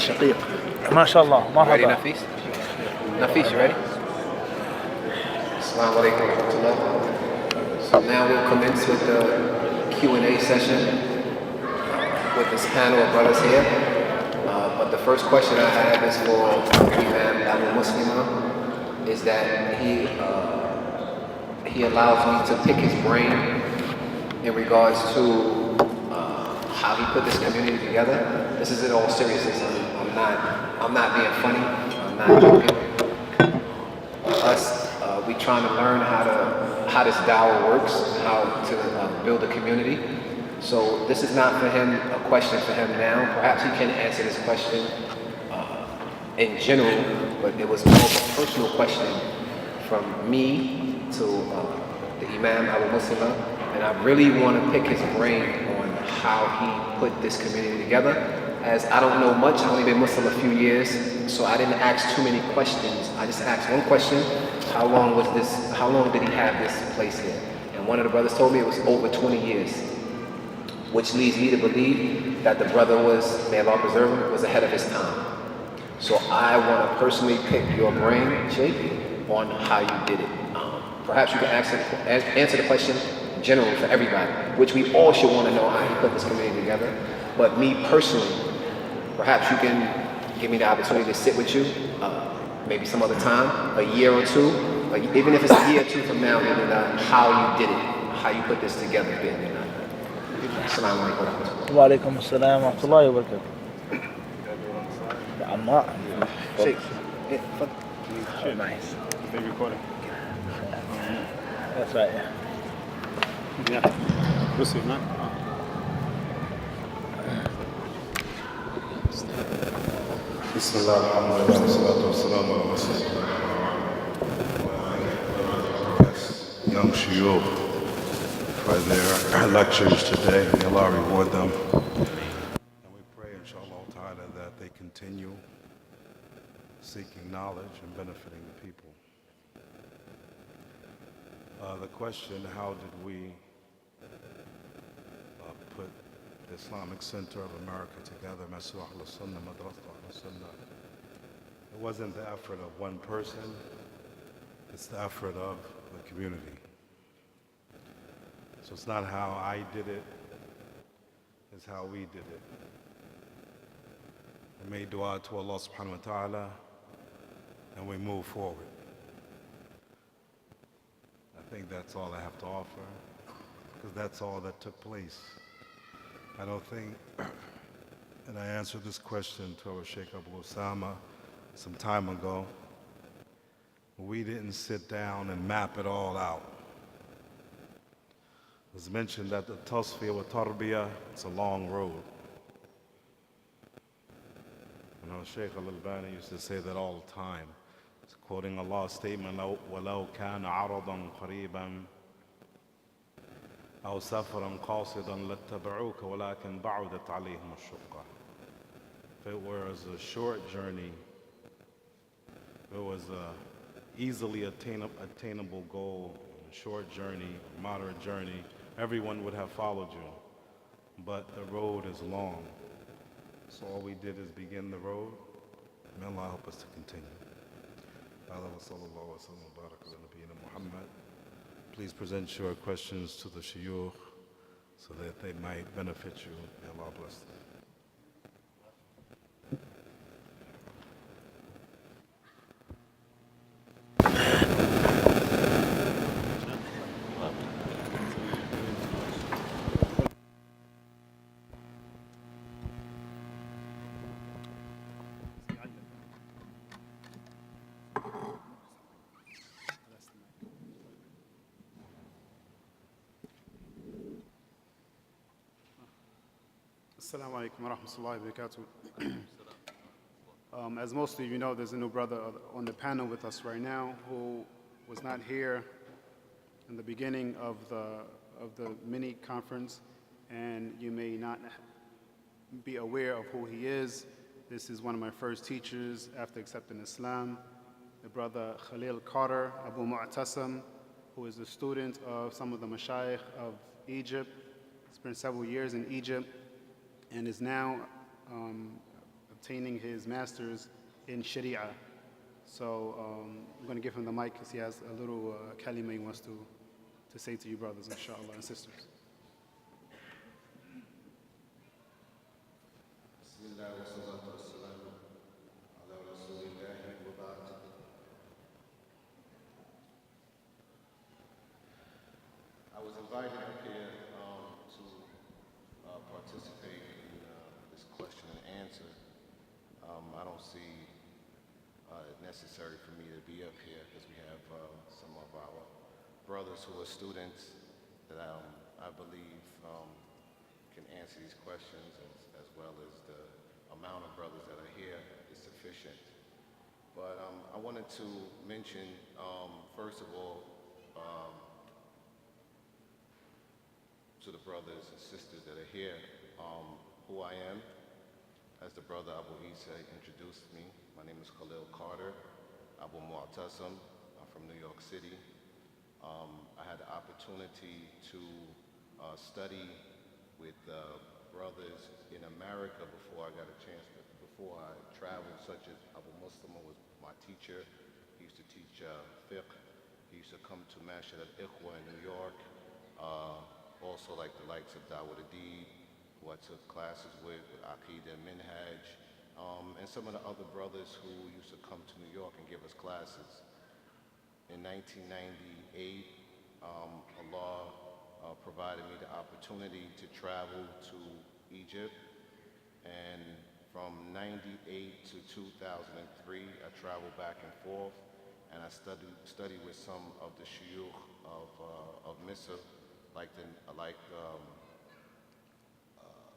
الشقيق. ما شاء الله. Ready, مرحبا. Nafis? Nafis, you ready? Assalamu alaikum wa rahmatullah. So now we'll commence with the Q&A session with this panel of brothers here. But the first question I have is for Imam Abu Muslima, is that he allows me to pick his brain in regards to how he put this community together. This is in all seriousness. I'm not being funny. I'm not joking. We trying to learn how this dawah works, how to build a community. So this is not for him, a question for him now. Perhaps he can answer this question in general, but it was more of a personal question from me to the Imam Abu Muslima, and I really want to pick his brain on how he put this community together. As I don't know much, I've only been Muslim a few years, so I didn't ask too many questions. I just asked one question: how long did he have this place here? And one of the brothers told me it was over 20 years, which leads me to believe that the brother was, may Allah preserve him, was ahead of his time. So I want to personally pick your brain, Sheikh, on how you did it. Perhaps you can answer the question general for everybody, which we all should want to know how you put this community together. But me personally, perhaps you can give me the opportunity to sit with you, maybe some other time, a year or two, like even if it's a year or two from now, how you did it, how you put this together. Assalamu alaikum wa rahmatullah. Wa alaikum assalam wa rahmatullahi wa barakatuh. عمار. Sheikh. Oh, nice. They recording. That's right. Yeah. This is not. Bismillah, alhamdulillah, wassalatu wassalamu ala rasulillah. Young shuyukh for their lectures today. May Allah reward them. And we pray, inshallah ta'ala, that they continue seeking knowledge and benefiting the people. The question, how did we put the Islamic Center of America together, Masjid al-Sunnah, Madrasat al-Sunnah? It wasn't the effort of one person, it's the effort of the community. So it's not how I did it, it's how we did it. We made dua to Allah subhanahu wa ta'ala, and we move forward. I think that's all I have to offer, because that's all that took place. I don't think, and I answered this question to our Sheikh Abu Osama some time ago, we didn't sit down and map it all out. It was mentioned that the Tasfiya with Tarbiyah, it's a long road. You know, Sheikh Al-Albani used to say that all the time. It's quoting Allah's statement, وَلَوْ كَانَ عَرَضًا قَرِيبًا أو سفرا قاصدا لاتبعوك ولكن بعدت عليهم الشقة. If it was a short journey, if it was a easily attainable goal, a short journey, a moderate journey, everyone would have followed you. But the road is long. So all we did is begin the road. May Allah help us to continue. Please present your questions to the shuyukh so that they might benefit you. May Allah bless them. Assalamu alaikum wa rahmatullahi wa barakatuh. As most of you know, there's a new brother on the panel with us right now who was not here in the beginning of the mini conference, and you may not be aware of who he is. This is one of my first teachers after accepting Islam, the brother Khalil Carter Abu Mu'tasam, who is a student of some of the mashayikh of Egypt. Spent several years in Egypt and is now obtaining his master's in Sharia. So I'm going to give him the mic because he has a little kalima he wants to say to you brothers, inshallah, and sisters. I was invited up here to participate in this question and answer. I don't see it necessary for me to be up here because we have some of our brothers who are students that I believe can answer these questions, as well as the amount of brothers that are here is sufficient. But I wanted to mention, first of all, to the brothers and sisters that are here, who I am. As the brother Abu Isa introduced me, my name is Khalil Carter, Abu Mu'tasim. I'm from New York City. I had the opportunity to study with brothers in America before I got a chance to, before I traveled, such as Abu Muslima was my teacher. He used to teach fiqh. He used to come to Masjid al-Ikhwa in New York. Also like the likes of Dawud Adib, who I took classes with Aqidah and Minhaj, and some of the other brothers who used to come to New York and give us classes. In 1998, Allah provided me the opportunity to travel to Egypt, and from 98 to 2003, I traveled back and forth, and I studied with some of the shuyukh of Misr, like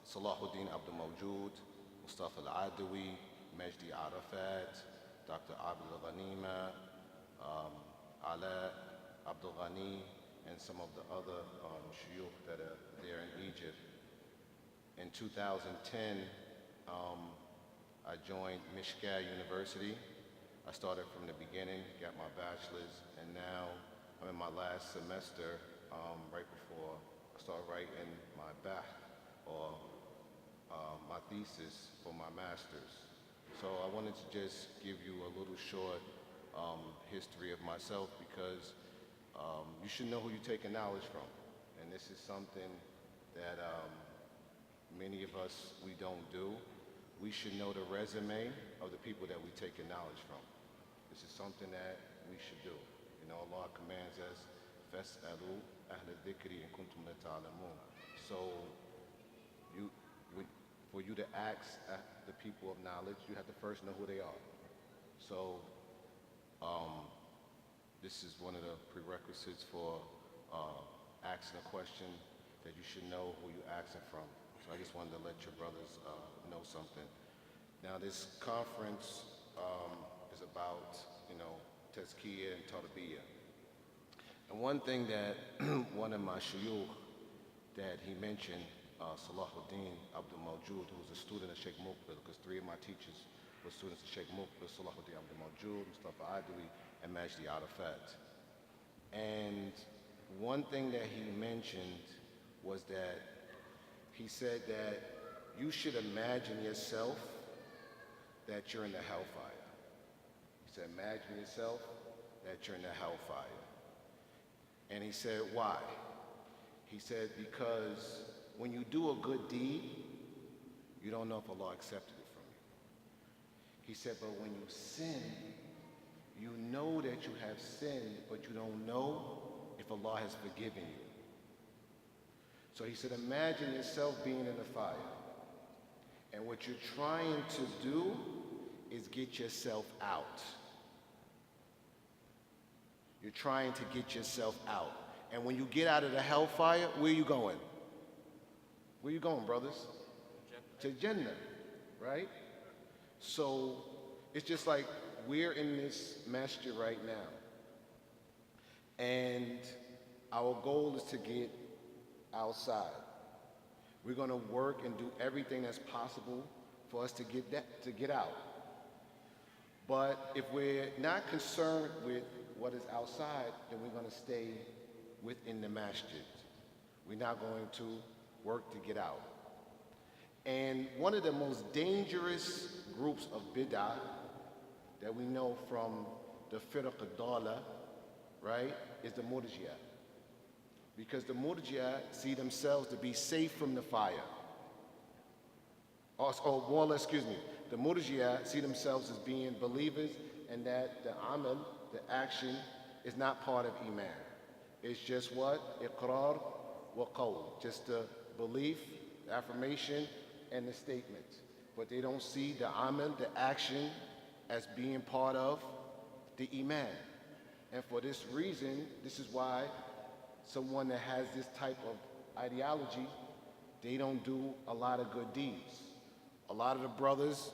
Salahuddin Abdul Mawjood, Mustafa Al-Adawi, Majdi Arafat, Dr. Abdul Ghanima, Ala Abdul Ghani, and some of the other shuyukh that are there in Egypt. In 2010, I joined Mishkat University. I started from the beginning, got my bachelor's, and now I'm in my last semester, right before I start writing my bath, or my thesis for my master's. So I wanted to just give you a little short history of myself, because you should know who you're taking knowledge from. And this is something that many of us, we don't do. We should know the resume of the people that we're taking knowledge from. This is something that we should do. You know, Allah commands us, فَاسْأَلُوا أَهْلَ الذِّكْرِ إِن كُنتُمْ لَا تَعْلَمُونَ. So, for you to ask the people of knowledge, you have to first know who they are. So, this is one of the prerequisites for asking a question, that you should know who you're asking from. So I just wanted to let your brothers know something. Now this conference is about, Tasfiya and Tarbiyah. And one thing that one of my shuyukh that he mentioned, Salahuddin Abdul Mawjood, who was a student of Sheikh Muqbil, because three of my teachers were students of Sheikh Muqbil, Salahuddin Abdul Mawjood, Mustafa Adawi, and Majdi Arafat. And one thing that he mentioned was that he said that you should imagine yourself that you're in the hellfire. He said, imagine yourself that you're in the hellfire. And he said, why? He said, because when you do a good deed, you don't know if Allah accepted it from you. He said, but when you sin, you know that you have sinned, but you don't know if Allah has forgiven you. So he said, imagine yourself being in the fire. And what you're trying to do is get yourself out. You're trying to get yourself out. And when you get out of the hellfire, where are you going? Where are you going, brothers? To Jannah, right? So it's just like we're in this masjid right now. And our goal is to get outside. We're going to work and do everything that's possible for us to get out. But if we're not concerned with what is outside, then we're going to stay within the masjid. We're not going to work to get out. And one of the most dangerous groups of bid'ah that we know from the firq ad-dala, right, is the Murji'ah. Because the Murji'ah see themselves to be safe from the fire. Or more or less, excuse me, the Murji'ah see themselves as being believers, and that the amal, the action, is not part of iman. It's just what? Iqrar wa qawl. Just the belief, the affirmation, and the statement. But they don't see the amal, the action, as being part of the iman. And for this reason, this is why someone that has this type of ideology, they don't do a lot of good deeds. A lot of the brothers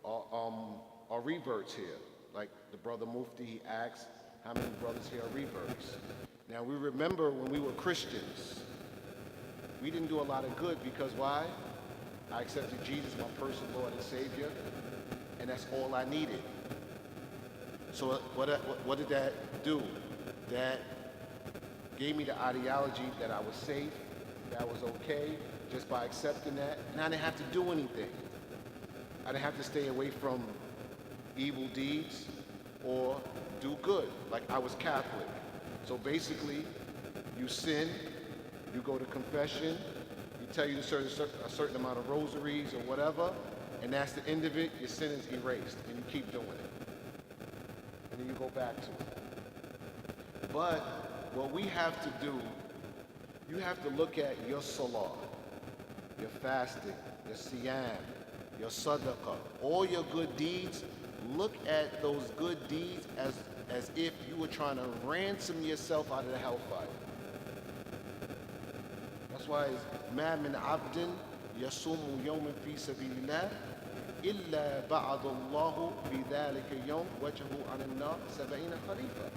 are reverts here. Like the brother Mufti, he asks, how many brothers here are reverts? Now we remember when we were Christians, we didn't do a lot of good because why? I accepted Jesus, my personal Lord and Savior, and that's all I needed. So what did that do? That gave me the ideology that I was safe, that I was okay, just by accepting that, and I didn't have to do anything. I didn't have to stay away from evil deeds or do good, like I was Catholic. So basically, you sin, you go to confession, you tell you to a certain amount of rosaries or whatever, and that's the end of it, your sin is erased, and you keep doing it. And then you go back to it. But what we have to do, you have to look at your salah, your fasting, your siyam, your sadaqah, all your good deeds. Look at those good deeds as if you were trying to ransom yourself out of the hellfire. That's why it's ma min abdin yasumu yawman fi sabilillah illa ba'ada Allahu bi dhalika yawm wajhahu 'ala an-nar 70 kharifa.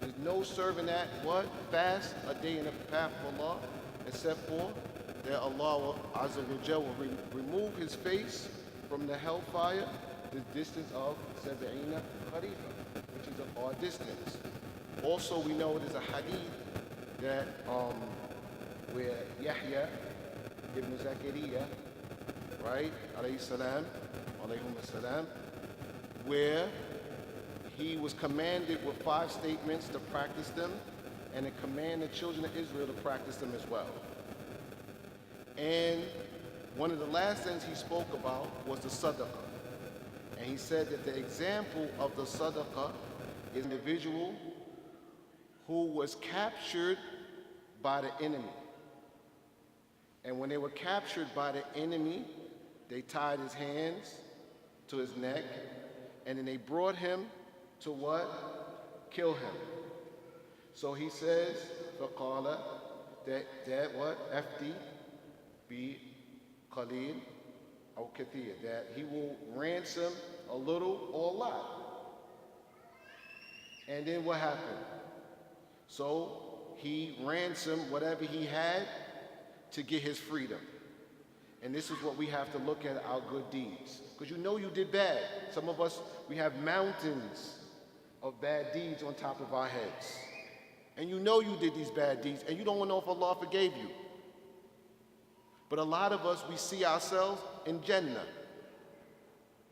There's no serving that what? Fast a day in the path of Allah, except for that Allah Azza wa Jalla will remove his face from the hellfire the distance of 70 kharifa, which is a far distance. Also, we know there's a hadith that where Yahya ibn Zakariya, right, alayhi salam, where he was commanded with 5 statements to practice them, and to command the children of Israel to practice them as well. And one of the last things he spoke about was the sadaqah. And he said that the example of the sadaqah is an individual who was captured by the enemy. And when they were captured by the enemy, they tied his hands to his neck, and then they brought him to what? Kill him. So he says, فَقَالَ that what? FD be qalil or kathir, that he will ransom a little or a lot. And then what happened? So he ransomed whatever he had to get his freedom. And this is what we have to look at our good deeds. Because you know you did bad. Some of us, we have mountains of bad deeds on top of our heads. And you know you did these bad deeds, and you don't want to know if Allah forgave you. But a lot of us, we see ourselves in Jannah.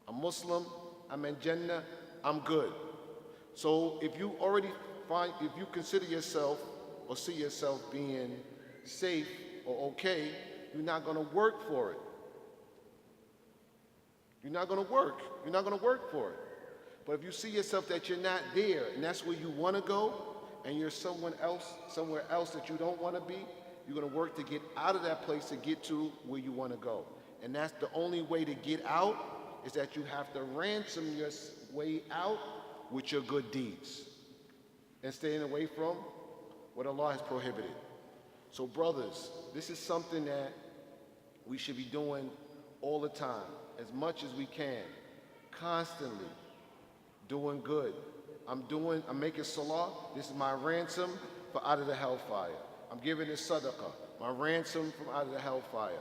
I'm Muslim, I'm in Jannah, I'm good. So if you consider yourself or see yourself being safe or okay, you're not going to work for it. You're not going to work. You're not going to work for it. But if you see yourself that you're not there, and that's where you want to go, and you're somewhere else that you don't want to be, you're going to work to get out of that place to get to where you want to go. And that's the only way to get out, is that you have to ransom your way out with your good deeds and staying away from what Allah has prohibited. So brothers, this is something that we should be doing all the time, as much as we can, constantly doing good. I'm making salah, this is my ransom for out of the hellfire. I'm giving this sadaqah, my ransom from out of the hellfire.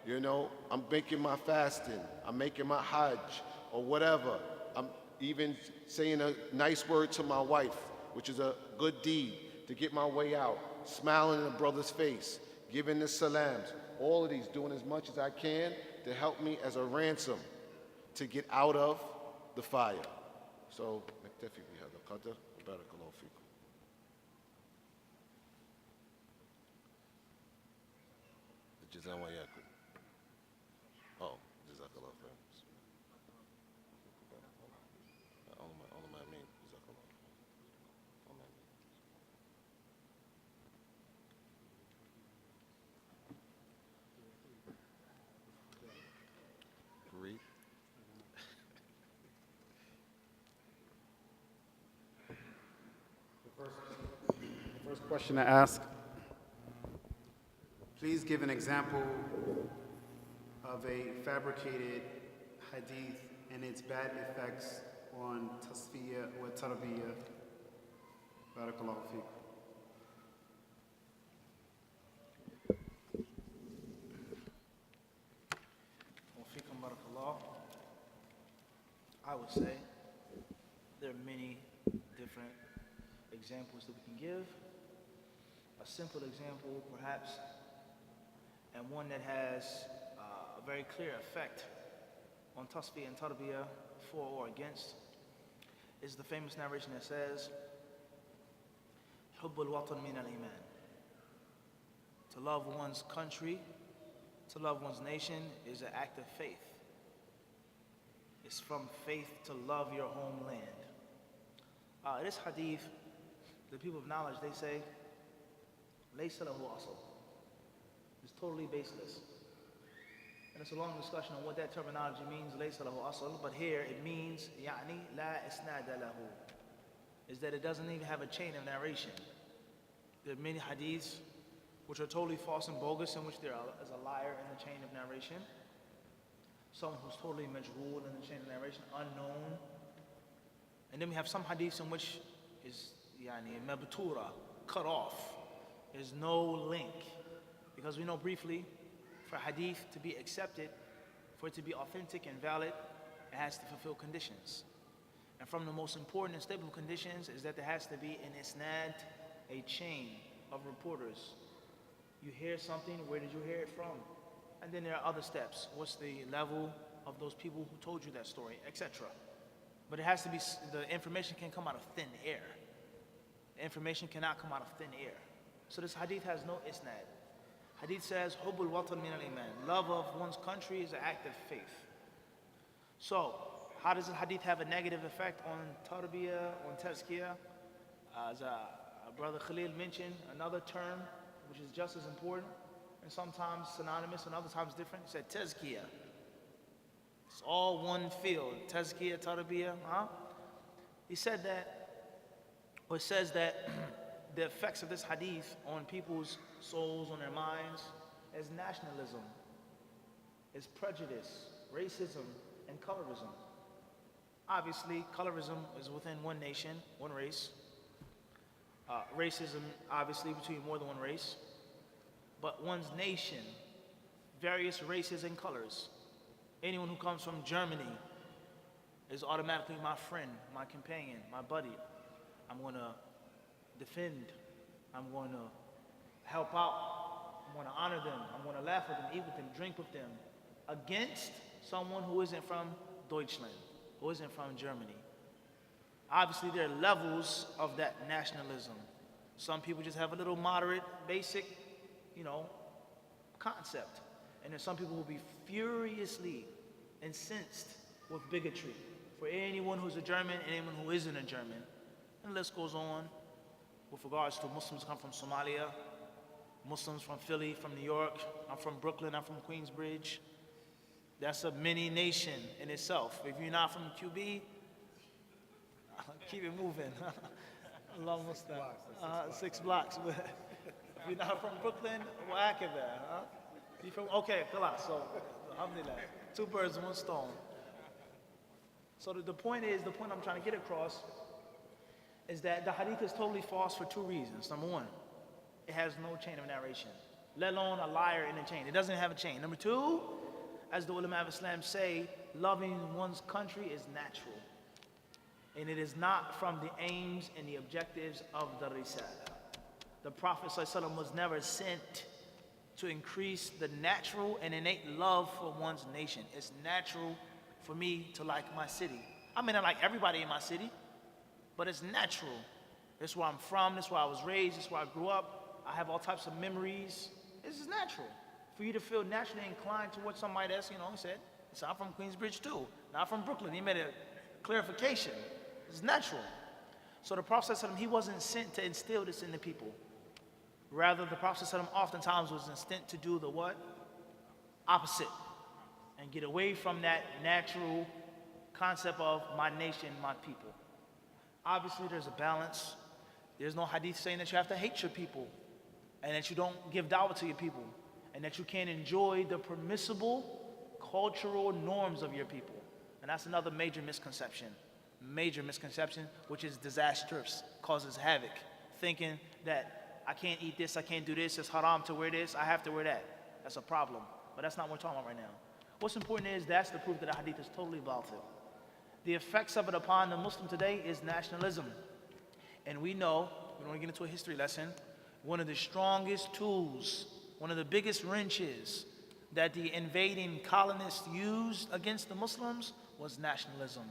You know, I'm making my fasting, I'm making my hajj, or whatever. I'm even saying a nice word to my wife, which is a good deed to get my way out, smiling in a brother's face, giving the salams, all of these, doing as much as I can to help me as a ransom to get out of the fire. So, نكتفي بهذا القدر وبارك الله فيكم. الجزاء وإياكم. Oh, جزاك الله خير. Only my mean. جزاك الله. Read. The first question to ask, please give an example of a fabricated hadith and its bad effects on Tasfiya or Tarbiyah. Barakallahu feek. Wafikum barakallah. I would say there are many different examples that we can give. A simple example, perhaps, and one that has a very clear effect on Tasfiya and Tarbiyah, for or against, is the famous narration that says, حُبُّ الْوَطَنِ مِنَ الْإِيمَانِ. To love one's country, to love one's nation is an act of faith. It's from faith to love your homeland. This hadith, the people of knowledge, they say, لَيْسَ لَهُ أَصْلٌ. It's totally baseless. And it's a long discussion on what that terminology means, لَيْسَ لَهُ أَصْلٌ, but here it means, يعني لا إسناد له, is that it doesn't even have a chain of narration. There are many hadiths which are totally false and bogus, in which there is a liar in the chain of narration, someone who's totally majhul in the chain of narration, unknown. And then we have some hadiths in which is yani mabtura, cut off. There's no link. Because we know briefly, for hadith to be accepted, for it to be authentic and valid, it has to fulfill conditions. And from the most important and stable conditions is that there has to be an isnad, a chain of reporters. You hear something, where did you hear it from? And then there are other steps. What's the level of those people who told you that story, etc. But it has to be, the information can't come out of thin air. The information cannot come out of thin air. So this hadith has no isnad. Hadith says, حُبُّ الْوَطَنِ مِنَ الْإِيمَانِ. Love of one's country is an act of faith. So, how does the hadith have a negative effect on tarbiyah, on tazkiyah? As Brother Khalil mentioned, another term which is just as important, and sometimes synonymous and other times different, he said tazkiyah. It's all one field, tazkiyah, tarbiyah, He said that, or it says that the effects of this hadith on people's souls, on their minds, is nationalism, is prejudice, racism, and colorism. Obviously, colorism is within one nation, one race. Racism, obviously, between more than one race. But one's nation, various races and colors. Anyone who comes from Germany is automatically my friend, my companion, my buddy. I'm going to defend. I'm going to help out. I'm going to honor them. I'm going to laugh with them, eat with them, drink with them. Against someone who isn't from Deutschland, who isn't from Germany. Obviously, there are levels of that nationalism. Some people just have a little moderate, basic, concept. And then some people will be furiously incensed with bigotry for anyone who's a German and anyone who isn't a German. And the list goes on with regards to Muslims come from Somalia, Muslims from Philly, from New York, I'm from Brooklyn, I'm from Queensbridge. That's a mini nation in itself. If you're not from QB, keep it moving. Allah Musta'an. 6 blocks. If you're not from Brooklyn, whack it there. You from, okay, khalas. So, alhamdulillah. 2 birds, 1 stone. So the point I'm trying to get across is that the hadith is totally false for 2 reasons. Number 1, it has no chain of narration, let alone a liar in a chain. It doesn't have a chain. Number 2, as the ulama of Islam say, loving one's country is natural. And it is not from the aims and the objectives of the risala. The Prophet ﷺ was never sent to increase the natural and innate love for one's nation. It's natural for me to like my city. I may not like everybody in my city, but it's natural. That's where I'm from, that's where I was raised, that's where I grew up. I have all types of memories. This is natural. For you to feel naturally inclined towards somebody else, he said, I'm from Queensbridge too, not from Brooklyn. He made a clarification. It's natural. So the Prophet ﷺ, he wasn't sent to instill this in the people. Rather, the Prophet ﷺ oftentimes was sent to do the what? Opposite. And get away from that natural concept of my nation, my people. Obviously, there's a balance. There's no hadith saying that you have to hate your people and that you don't give dawah to your people and that you can't enjoy the permissible cultural norms of your people. And that's another major misconception, which is disastrous, causes havoc, thinking that I can't eat this, I can't do this, it's haram to wear this, I have to wear that. That's a problem. But that's not what we're talking about right now. What's important is that's the proof that the hadith is totally batil. The effects of it upon the Muslim today is nationalism. And we know, we don't want to get into a history lesson, one of the strongest tools, one of the biggest wrenches that the invading colonists used against the Muslims was nationalism.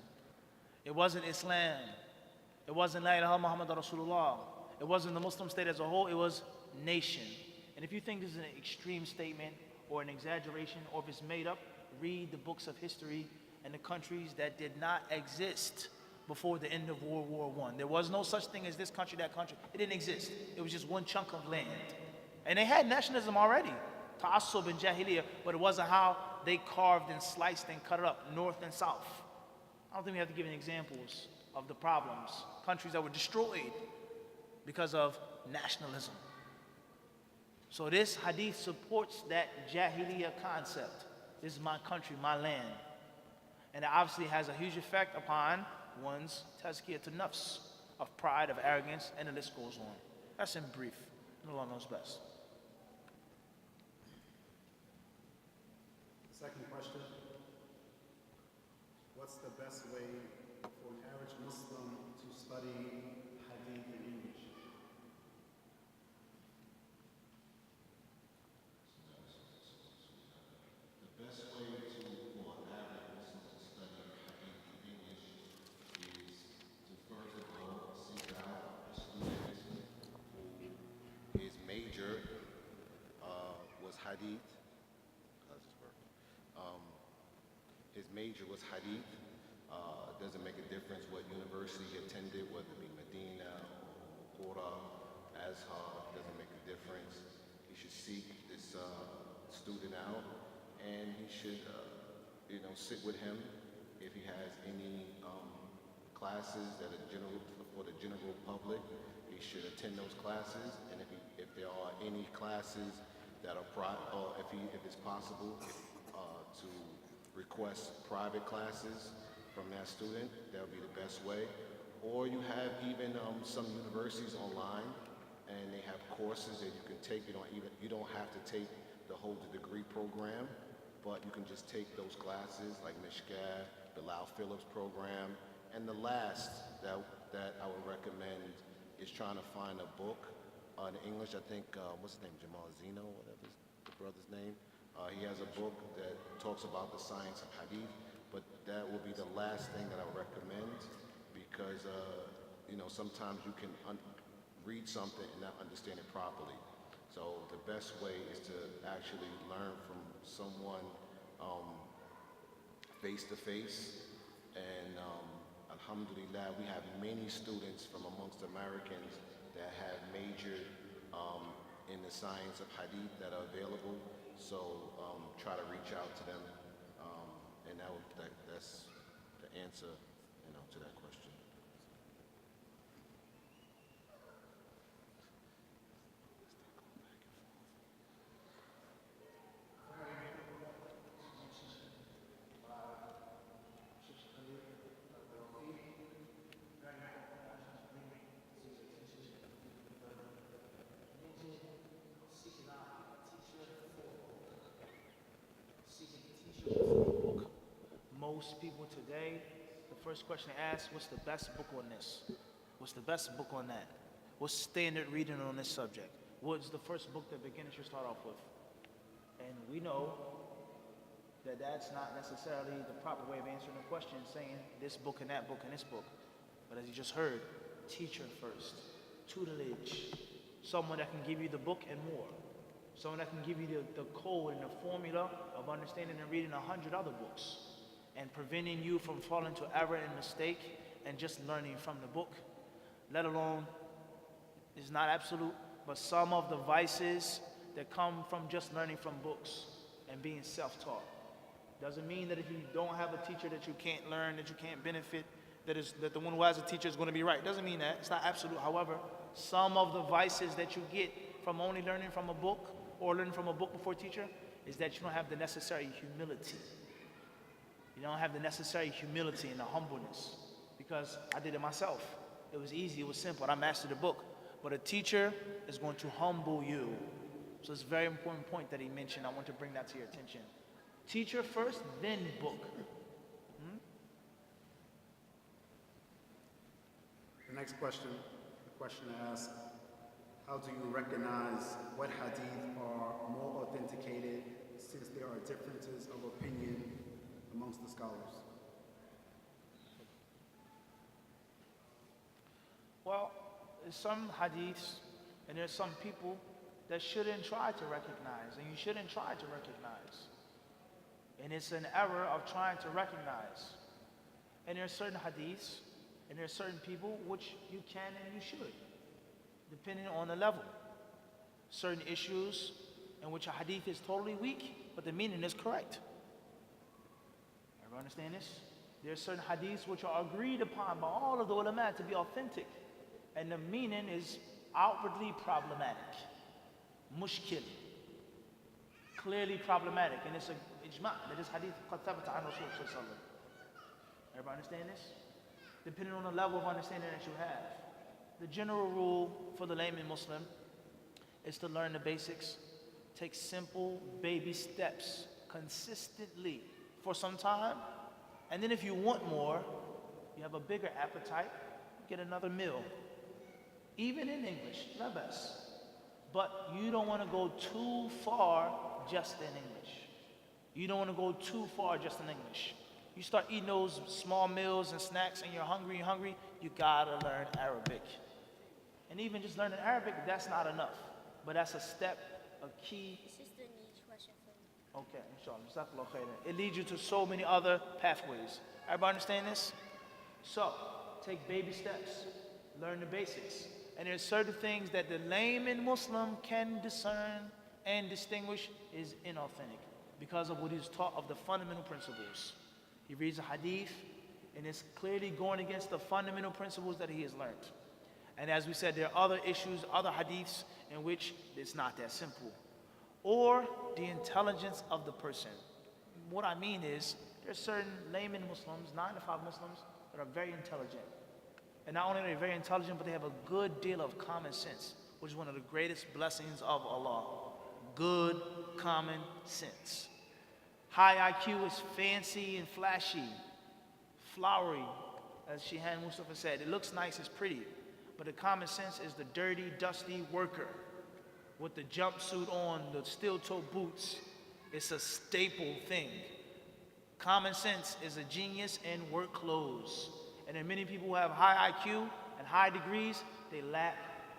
It wasn't Islam. It wasn't La ilaha Muhammad Rasulullah. It wasn't the Muslim state as a whole. It was nation. And if you think this is an extreme statement or an exaggeration or if it's made up, read the books of history and the countries that did not exist before the end of World War I. There was no such thing as this country, that country. It didn't exist. It was just one chunk of land. And they had nationalism already, ta'assub and jahiliyyah, but it wasn't how they carved and sliced and cut it up, north and south. I don't think we have to give any examples of the problems. Countries that were destroyed because of nationalism. So this hadith supports that jahiliyyah concept. This is my country, my land. And it obviously has a huge effect upon one's tazkiyah to nafs, of pride, of arrogance, and the list goes on. That's in brief. Allah knows best. Second question. What's the best way for an average Muslim to study hadith in English? The best way for an average Muslim to study hadith in English is to first of all seek out a student who his major was hadith. How's this work? His major was hadith. Doesn't make a difference what university he attended, whether it be Medina or Qura, Azhar, doesn't make a difference. He should seek this student out, and he should, sit with him if he has any classes that are for the general public. He should attend those classes, and if there are any classes that are or if it's possible to request private classes from that student, that would be the best way. Or you have even some universities online, and they have courses that you can take. You don't have to take the whole degree program, but you can just take those classes like Mishkat, the Lau Phillips program. And the last that I would recommend is trying to find a book in English. I think, what's his name, Jamal Zeno, whatever the brother's name. He has a book that talks about the science of hadith, but that will be the last thing that I would recommend because, sometimes you can read something and not understand it properly. So the best way is to actually learn from someone face to face. And alhamdulillah, we have many students from amongst Americans that have majored in the science of hadith that are available. So try to reach out to them, and that's the answer, to that question. Most people today, the first question they ask, what's the best book on this? What's the best book on that? What's standard reading on this subject? What's the first book that beginners should start off with? And we know that that's not necessarily the proper way of answering the question, saying this book and that book and this book. But as you just heard, teacher first, tutelage, someone that can give you the book and more. Someone that can give you the code and the formula of understanding and reading 100 other books and preventing you from falling to error and mistake and just learning from the book, let alone, it's not absolute, but some of the vices that come from just learning from books and being self-taught. Doesn't mean that if you don't have a teacher that you can't learn, that you can't benefit, that the one who has a teacher is going to be right. Doesn't mean that. It's not absolute. However, some of the vices that you get from only learning from a book or learning from a book before a teacher is that you don't have the necessary humility. You don't have the necessary humility and the humbleness, because I did it myself. It was easy, it was simple, and I mastered the book. But a teacher is going to humble you. So it's a very important point that he mentioned. I want to bring that to your attention. Teacher first, then book. The next question, the questioner asks, how do you recognize what hadith are more authenticated since there are differences of opinion amongst the scholars? Well, there's some hadiths and there's some people that shouldn't try to recognize, and you shouldn't try to recognize. And it's an error of trying to recognize. And there's certain hadiths and there's certain people which you can and you should, depending on the level. Certain issues in which a hadith is totally weak, but the meaning is correct. Everyone understand this? There are certain hadiths which are agreed upon by all of the ulama to be authentic, and the meaning is outwardly problematic, mushkil, clearly problematic, and it's a ijma' that this hadith qad thabata an Rasul sallallahu alaihi wasallam. Everybody understand this? Depending on the level of understanding that you have. The general rule for the layman Muslim is to learn the basics, take simple baby steps consistently for some time, and then if you want more, you have a bigger appetite, get another meal. Even in English, not best. But you don't want to go too far just in English. You don't want to go too far just in English. You start eating those small meals and snacks and you're hungry, you gotta learn Arabic. And even just learning Arabic, that's not enough. But that's a step, a key. Sister needs question for me. Okay, inshallah. Jazakallah khairan. It leads you to so many other pathways. Everybody understand this? So, take baby steps. Learn the basics. And there's certain things that the layman Muslim can discern and distinguish is inauthentic because of what he's taught of the fundamental principles. He reads a hadith and it's clearly going against the fundamental principles that he has learned. And as we said, there are other issues, other hadiths in which it's not that simple. Or the intelligence of the person. What I mean is, there's certain layman Muslims, 9 to 5 Muslims, that are very intelligent. And not only are they very intelligent, but they have a good deal of common sense, which is one of the greatest blessings of Allah. Good common sense. High IQ is fancy and flashy, flowery, as Shihan Mustafa said. It looks nice, it's pretty. But the common sense is the dirty, dusty worker with the jumpsuit on, the steel-toe boots. It's a staple thing. Common sense is a genius in work clothes. And there are many people who have high IQ and high degrees, they lack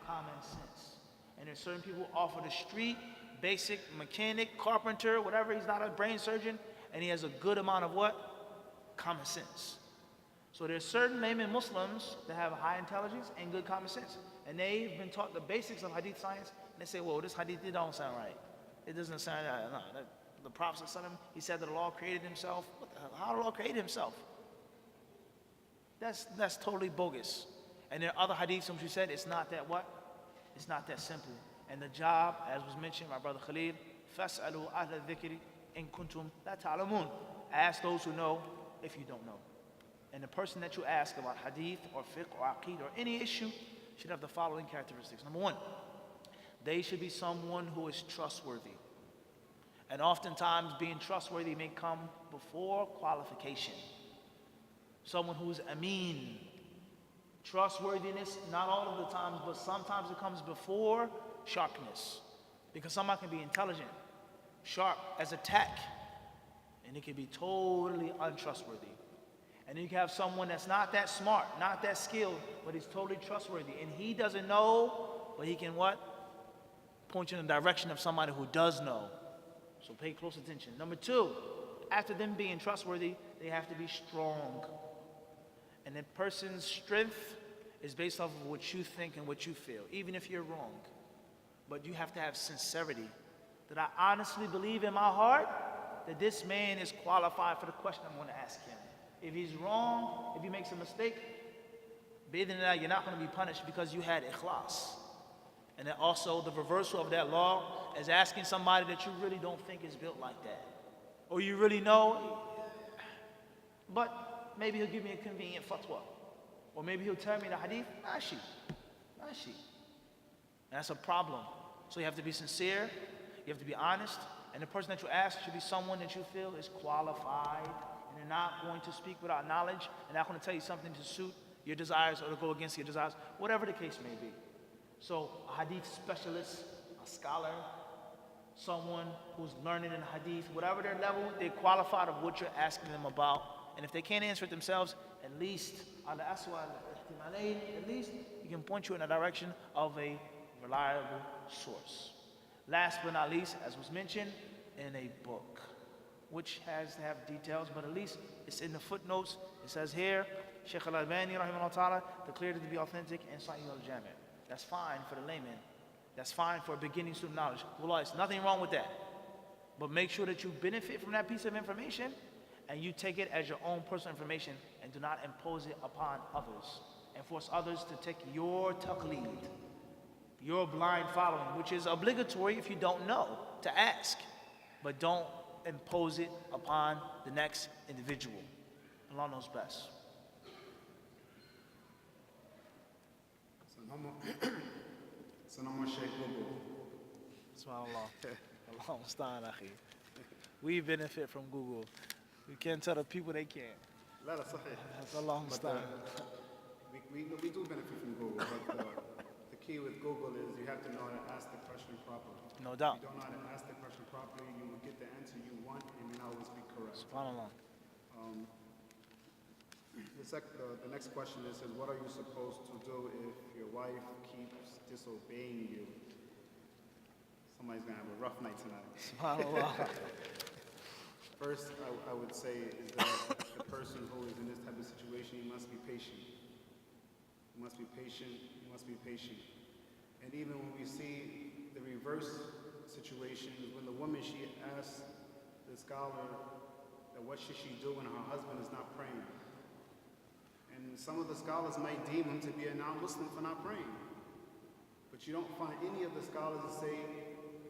common sense. And there's certain people who offer the street, basic mechanic, carpenter, whatever, he's not a brain surgeon, and he has a good amount of what? Common sense. So there's certain layman Muslims that have high intelligence and good common sense. And they've been taught the basics of hadith science, and they say, well, this hadith, it don't sound right. It doesn't sound right. No, the Prophet ﷺ, he said that Allah created himself. What the hell? How did Allah create himself? That's totally bogus. And there are other hadiths in which we said it's not that what? It's not that simple. And the job, as was mentioned by Brother Khalil, فَاسْأَلُوا أَهْلَ الذِّكْرِ إِن كُنْتُمْ لَا تَعْلَمُونَ. Ask those who know if you don't know. And the person that you ask about hadith or fiqh or aqeed or any issue should have the following characteristics. Number one, they should be someone who is trustworthy. And oftentimes being trustworthy may come before qualification. Someone who's ameen. Trustworthiness, not all of the times, but sometimes it comes before sharpness. Because somebody can be intelligent, sharp as a tack, and it can be totally untrustworthy. And then you can have someone that's not that smart, not that skilled, but he's totally trustworthy, and he doesn't know, but he can what? Point you in the direction of somebody who does know. So pay close attention. Number two, after them being trustworthy, they have to be strong. And a person's strength is based off of what you think and what you feel, even if you're wrong. But you have to have sincerity, that I honestly believe in my heart that this man is qualified for the question I'm going to ask him. If he's wrong, if he makes a mistake, you're not going to be punished because you had ikhlas. And then also the reversal of that law is asking somebody that you really don't think is built like that. Or you really know, but maybe he'll give me a convenient fatwa. Or maybe he'll tell me the hadith, Nashi. That's a problem. So you have to be sincere, you have to be honest, and the person that you ask should be someone that you feel is qualified, and they're not going to speak without knowledge, and not going to tell you something to suit your desires or to go against your desires, whatever the case may be. So a hadith specialist, a scholar, someone who's learning in hadith, whatever their level, they're qualified of what you're asking them about. And if they can't answer it themselves, at least you can point you in the direction of a reliable source. Last but not least, as was mentioned, in a book, which has to have details, but at least it's in the footnotes. It says here, Shaykh al-Albani rahimahullah ta'ala declared it to be authentic in Sahih al-Jami'. That's fine for the layman. That's fine for a beginning student knowledge. Well, there's nothing wrong with that. But make sure that you benefit from that piece of information and you take it as your own personal information and do not impose it upon others and force others to take your taqleed, your blind following, which is obligatory if you don't know to ask, but don't impose it upon the next individual. Allah knows best. So no more Sheikh Google. SubhanAllah. Allah musta'an, akhi. We benefit from Google. We can't tell the people they can't. لا لا صحيح. That's Allah musta'an. We do benefit from Google, but the key with Google is you have to know how to ask the question properly. No doubt. If you don't know how to ask the question properly, you will get the answer you want and may not always be correct. SubhanAllah. The next question is, what are you supposed to do if your wife keeps disobeying you? Somebody's going to have a rough night tonight. SubhanAllah. First, I would say is that the person who is in this type of situation, he must be patient. He must be patient. He must be patient. And even when we see the reverse situation, when the woman, she asks the scholar that what should she do when her husband is not praying. And some of the scholars might deem him to be a non-Muslim for not praying. But you don't find any of the scholars that say,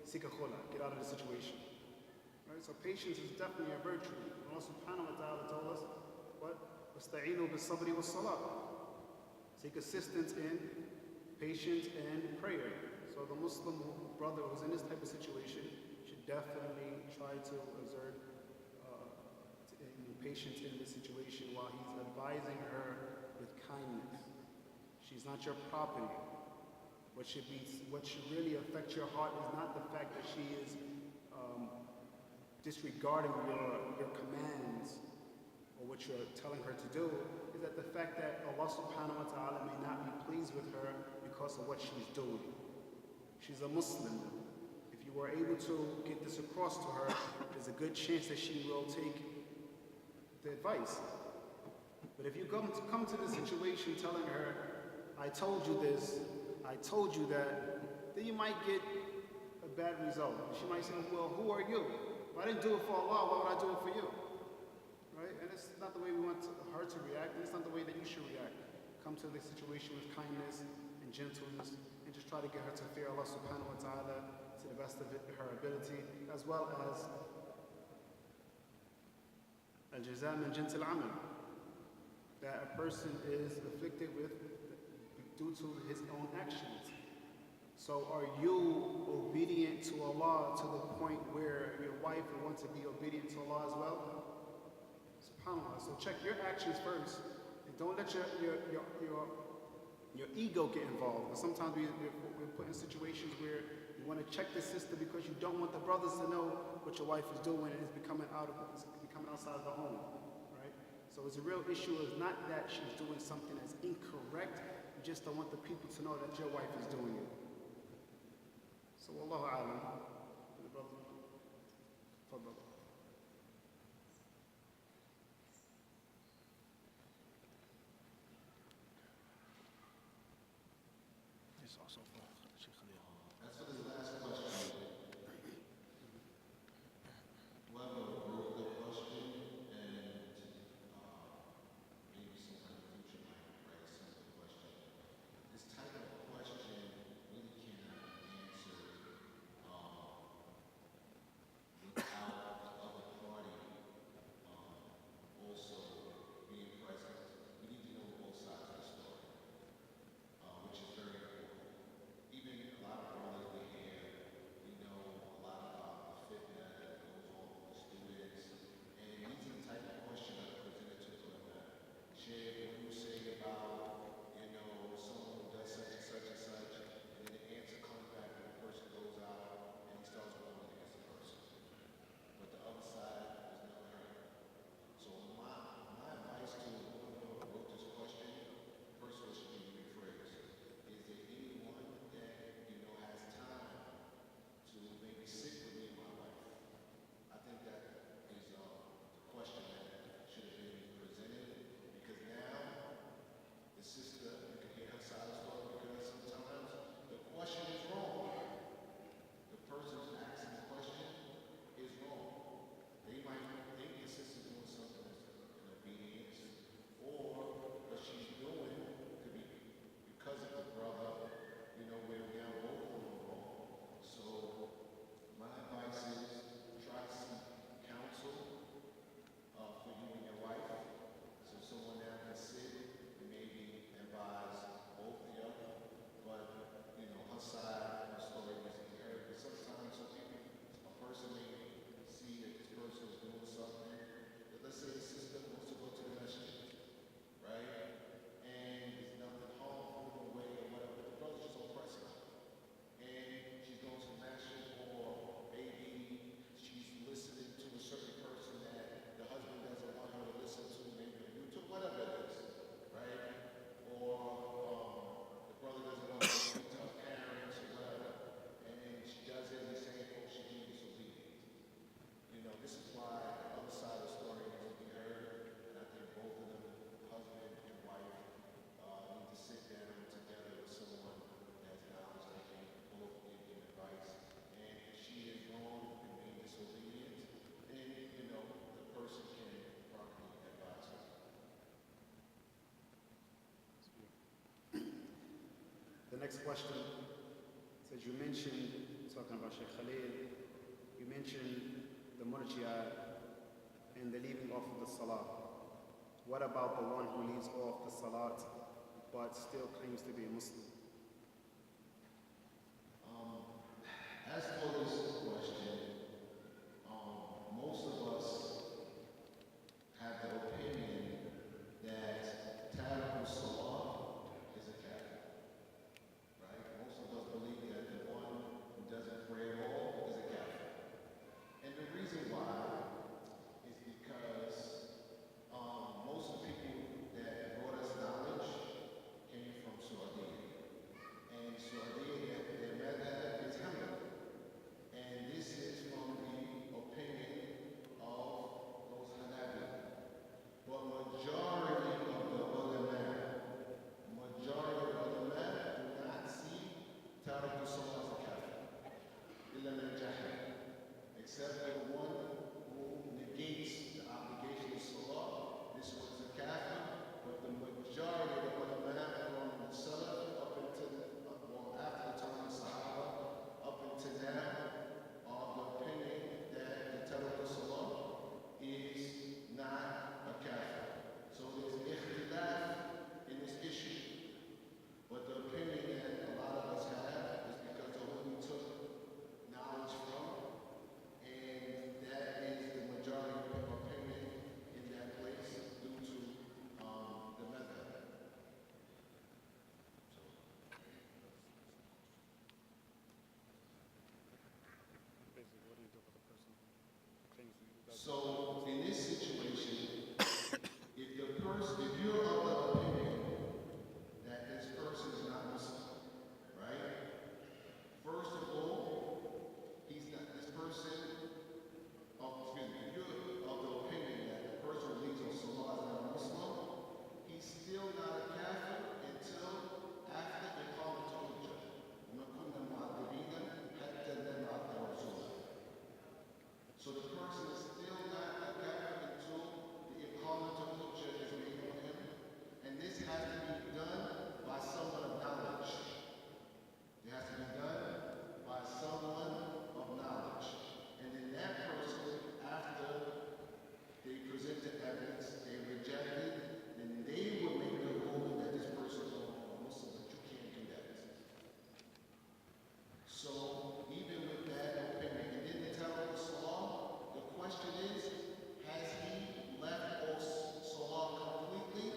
Sika khula, get out of the situation. Right? So patience is definitely a virtue. Allah subhanahu wa ta'ala told us, what? وَاسْتَعِينُوا بِالصَّبْرِ وَالصَّلَاةِ. Seek assistance in patience and prayer. So the Muslim brother who's in this type of situation should definitely try to exert patience in this situation while he's advising her with kindness. She's not your property. What should really affect your heart is not the fact that she is disregarding your commands or what you're telling her to do, is that the fact that Allah subhanahu wa ta'ala may not be pleased with her because of what she's doing. She's a Muslim. If you were able to get this across to her, there's a good chance that she will take the advice. But if you come to the situation telling her, I told you this, I told you that, then you might get a bad result. She might say, well, who are you? If I didn't do it for Allah, why would I do it for you? Right? And it's not the way we want her to react, and it's not the way that you should react. Come to the situation with kindness and gentleness, and just try to get her to fear Allah subhanahu wa ta'ala to the best of her ability, as well as al-jaza min jins al-amal, that a person is afflicted with due to his own actions. So are you obedient to Allah to the point where your wife will want to be obedient to Allah as well? SubhanAllah. So check your actions first, and don't let your ego get involved. But sometimes we're put in situations where You want to check the sister because you don't want the brothers to know what your wife is doing and it's becoming outside of the home, right? So it's a real issue. It's not that she's doing something that's incorrect. You just don't want the people to know that your wife is doing it. So Wallahu a'lam. The brother. Tarbiyah. It's also for Sheikh Khalil. As for this last question, whoever wrote the question and maybe some kind of future might write a similar question. This type of question really cannot be answered without the other party also being present. We need to know both sides of the story, which is very important. Even a lot of brothers we hear, we know a lot about the fitna that goes on with the students. And these are the type of questions that are presented to them. Share what you say about, someone who does such and such and such, and then the answer comes back and the person goes out and he starts going against the person. But the other side is never heard. So my advice to whoever wrote this question, first of all, should be rephrased. Is there anyone that has time to maybe sit with me and my wife? I think that is the question that should have been presented, because now the sister, you can hear her side of the story, because sometimes the question is wrong. The person who's asking the question is wrong. They might think the sister's doing something that's in obedience, or what she's doing could be because of the brother, where now both of them are wrong. So my advice is try to seek counsel for you and your wife, so someone there can sit and maybe advise both of you. But her side, her story isn't heard. But sometimes a person may see that this person is doing something. But let's say the sister wants to go to the masjid, right? And there's nothing harmful in the way or whatever. But the brother's just oppressing her. And she's going to the masjid, or maybe she's listening to a certain person that the husband doesn't want her to listen to, maybe on YouTube, whatever it is, right? Or the brother doesn't want to listen to her parents or whatever, and then she does it and saying, oh, she's being disobedient. This is why the other side of the story needs to be heard, and I think both of them, husband and wife, need to sit down together with someone that has knowledge that can both give them advice. And if she is wrong and being disobedient, then the person can properly advise her. The next question says, you mentioned, talking about Sheikh Khalil, you mentioned the murji'ah and the leaving off of the salah. What about the one who leaves off the salat but still claims to be a Muslim? As for this question, most of us have the opinion that Tariq Salah is a kafir, right? Most of us believe that the one who doesn't pray at all is a kafir. And the reason why is because most of the people that brought us knowledge came from Saudi. And Saudi, their madhab is Hamad. And So in this situation, if you're of the opinion that this person is not Muslim, right? First of all, he's not this person. If you're of the opinion that the person who leads on Salah is not a Muslim, he's still not a Kafir until after the Iqamat al-Hujjah. So the person is still not a Kafir until the Iqamat al-Hujjah is made on him, and this has to be done by someone of knowledge. It has to be done by someone of knowledge. And then that person, after they present the evidence, they reject it, then they will make the ruling that this person is a Muslim, but you can't do that. So even with that opinion, and then the Tarbiyah Salah, the question is, has he left all Salah completely,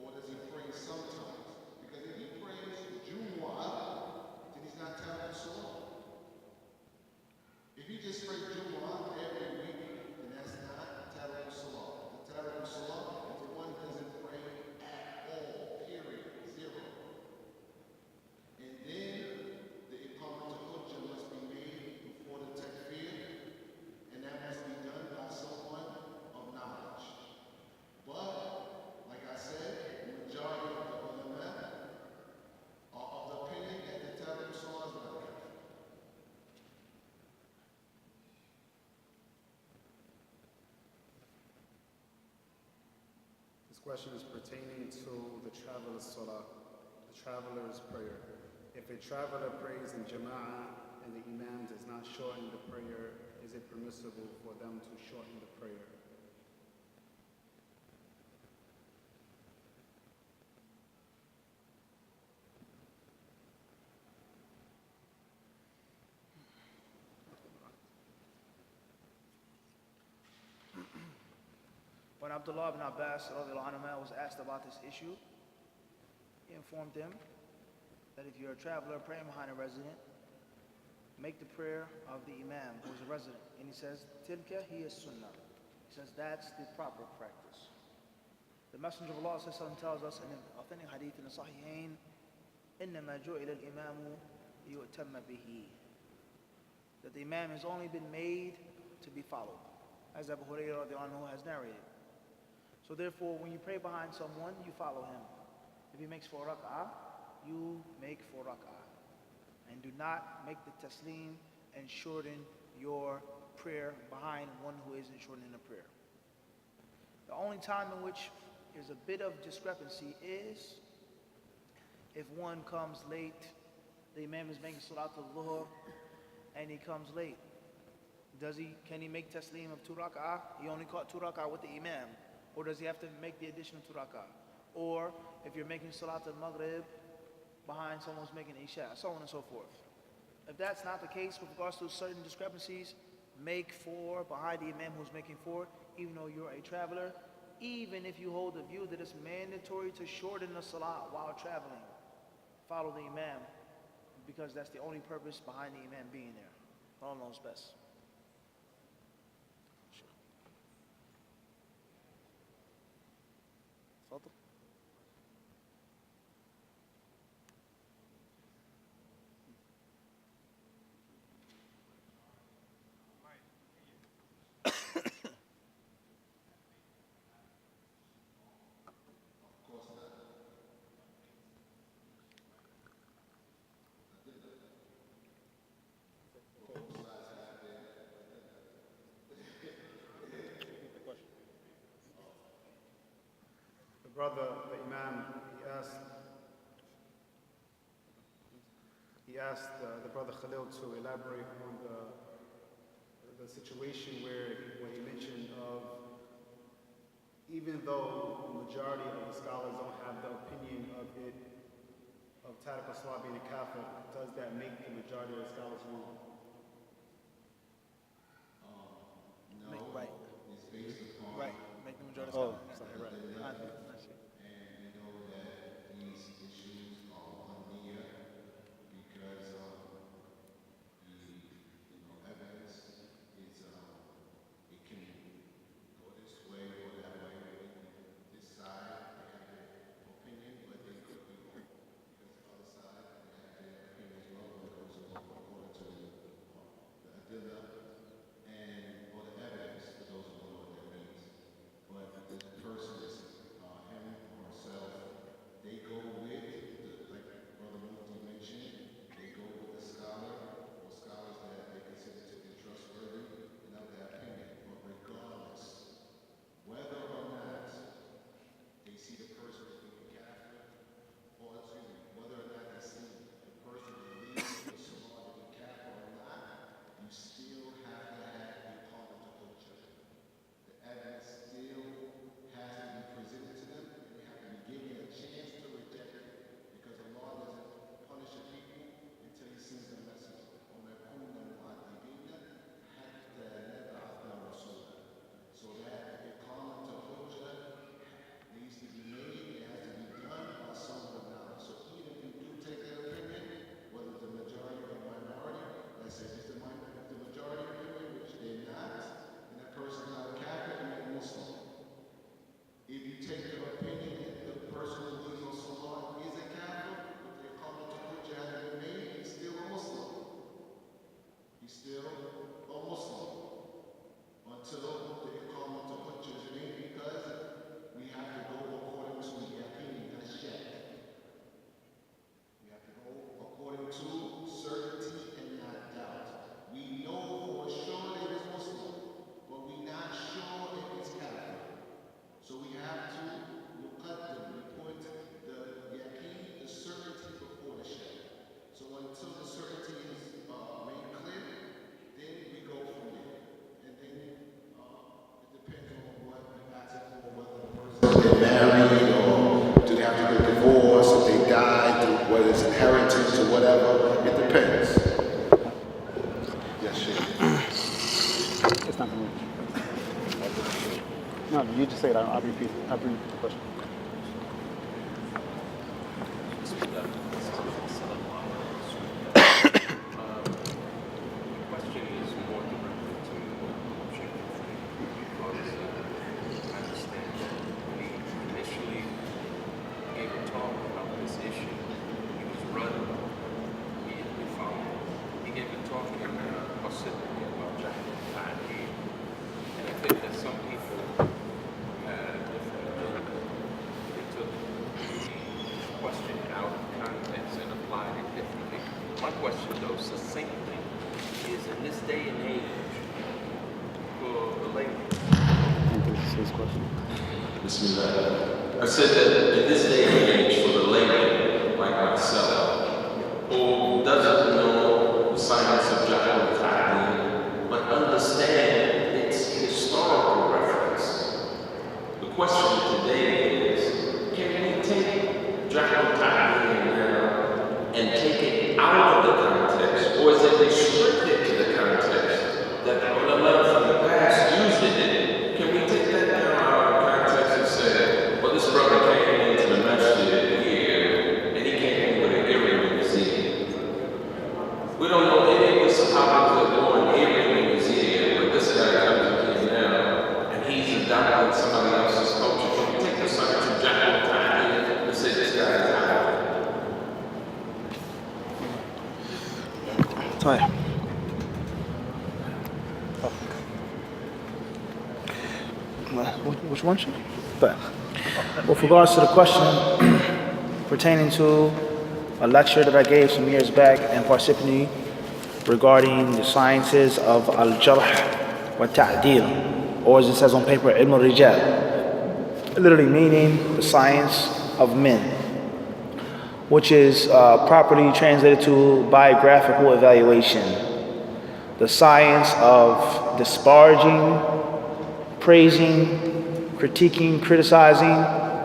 or does he pray sometimes? Because if he prays Jumu'ah, then he's not Tarbiyah Salah. If he just prays Jumu'ah every week, then that's not Tarbiyah Salah. The Tarbiyah Salah is the one who doesn't pray at all, period, zero. And then the Iqamat al-Hujjah must be made before the Tasfiya, and that must be done by someone of knowledge. But, like I said, the majority of the ulama are of the opinion that the Tarbiyah Salah is not a kafir. This question is pertaining to the traveler's salah, the traveler's prayer. If a traveler prays in jama'ah and the imam does not shorten the prayer, is it permissible for them to shorten the prayer? When Abdullah ibn Abbas radiallahu anhu was asked about this issue, he informed him that if you're a traveler praying behind a resident, make the prayer of the imam who is a resident. And he says, Tilka hiya sunnah. He says, that's the proper practice. The Messenger of Allah tells us in an authentic hadith in the Sahihain, إِنَّمَا جُعِلَ الْإِمَامُ لِيُؤْتَمَّ بِهِ, that the imam has only been made to be followed, as Abu Hurairah radiallahu anhu has narrated. So therefore, when you pray behind someone, you follow him. If he makes 4 rak'ah, you make 4 rak'ah. And do not make the taslim and shorten your prayer behind one who isn't shortening the prayer. The only time in which there's a bit of discrepancy is if one comes late, the imam is making salat al-dhuhr, and he comes late. Can he make taslim of 2 rak'ah? He only caught 2 rak'ah with the imam. Or does he have to make the additional 2 rak'ah? Or if you're making salat al-maghrib behind someone's making isha, so on and so forth. If that's not the case with regards to certain discrepancies, make 4 behind the imam who's making 4, even though you're a traveler, even if you hold the view that it's mandatory to shorten the salat while traveling. Follow the imam, because that's the only purpose behind the imam being there. Allah knows best. تفضل. Brother, the Imam, he asked the brother Khalil to elaborate on the situation where he mentioned of, even though the majority of the scholars don't have the opinion of Tariq al-Salah being a kafir, does that make the majority of the scholars wrong? No, Right. it's based upon Right. Make the majority of scholars. Sorry, right. and we know that these issues are on near because the evidence is it can they're married, or do they have to get a divorce if they die, whether it's inheritance or whatever. It depends. Yes, sure. It's not going to. No, you just say it. I'll repeat the question. My question, though, succinctly, is in this day and age, for the layman. This is his question. Bismillah. I said that in this day and age, for the layman like myself, who doesn't know the science of Tarbiyah, but understand its historical reference, the question today is, can we take Tarbiyah now and take it out of the context, or is it restricted to the context that the ulama from the past used it in? Can we take that down out of the context and say, well, this brother came into the masjid here, and he came in with an earring in his ear. We don't know any of the sahabas that wore an earring in his ear, but this guy comes in here now, and he's adopting somebody else's culture. Can we take the science of Tarbiyah and say this guy is out? طيب. Which one should? But with regards to the question pertaining to a lecture that I gave some years back in Parsippany regarding the sciences of al-jarh wa ta'dil, or as it says on paper, ilm al-rijal, literally meaning the science of men, which is properly translated to biographical evaluation, the science of disparaging, praising, critiquing, criticizing,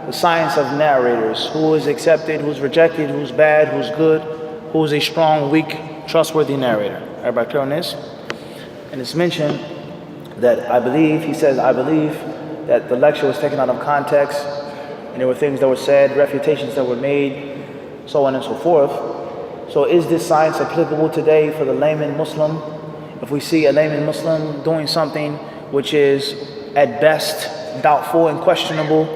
the science of narrators, who is accepted, who's rejected, who's bad, who's good, who's a strong, weak, trustworthy narrator. Everybody clear on this? And it's mentioned that I believe that the lecture was taken out of context, and there were things that were said, refutations that were made, so on and so forth. So is this science applicable today for the layman Muslim? If we see a layman Muslim doing something which is at best doubtful and questionable,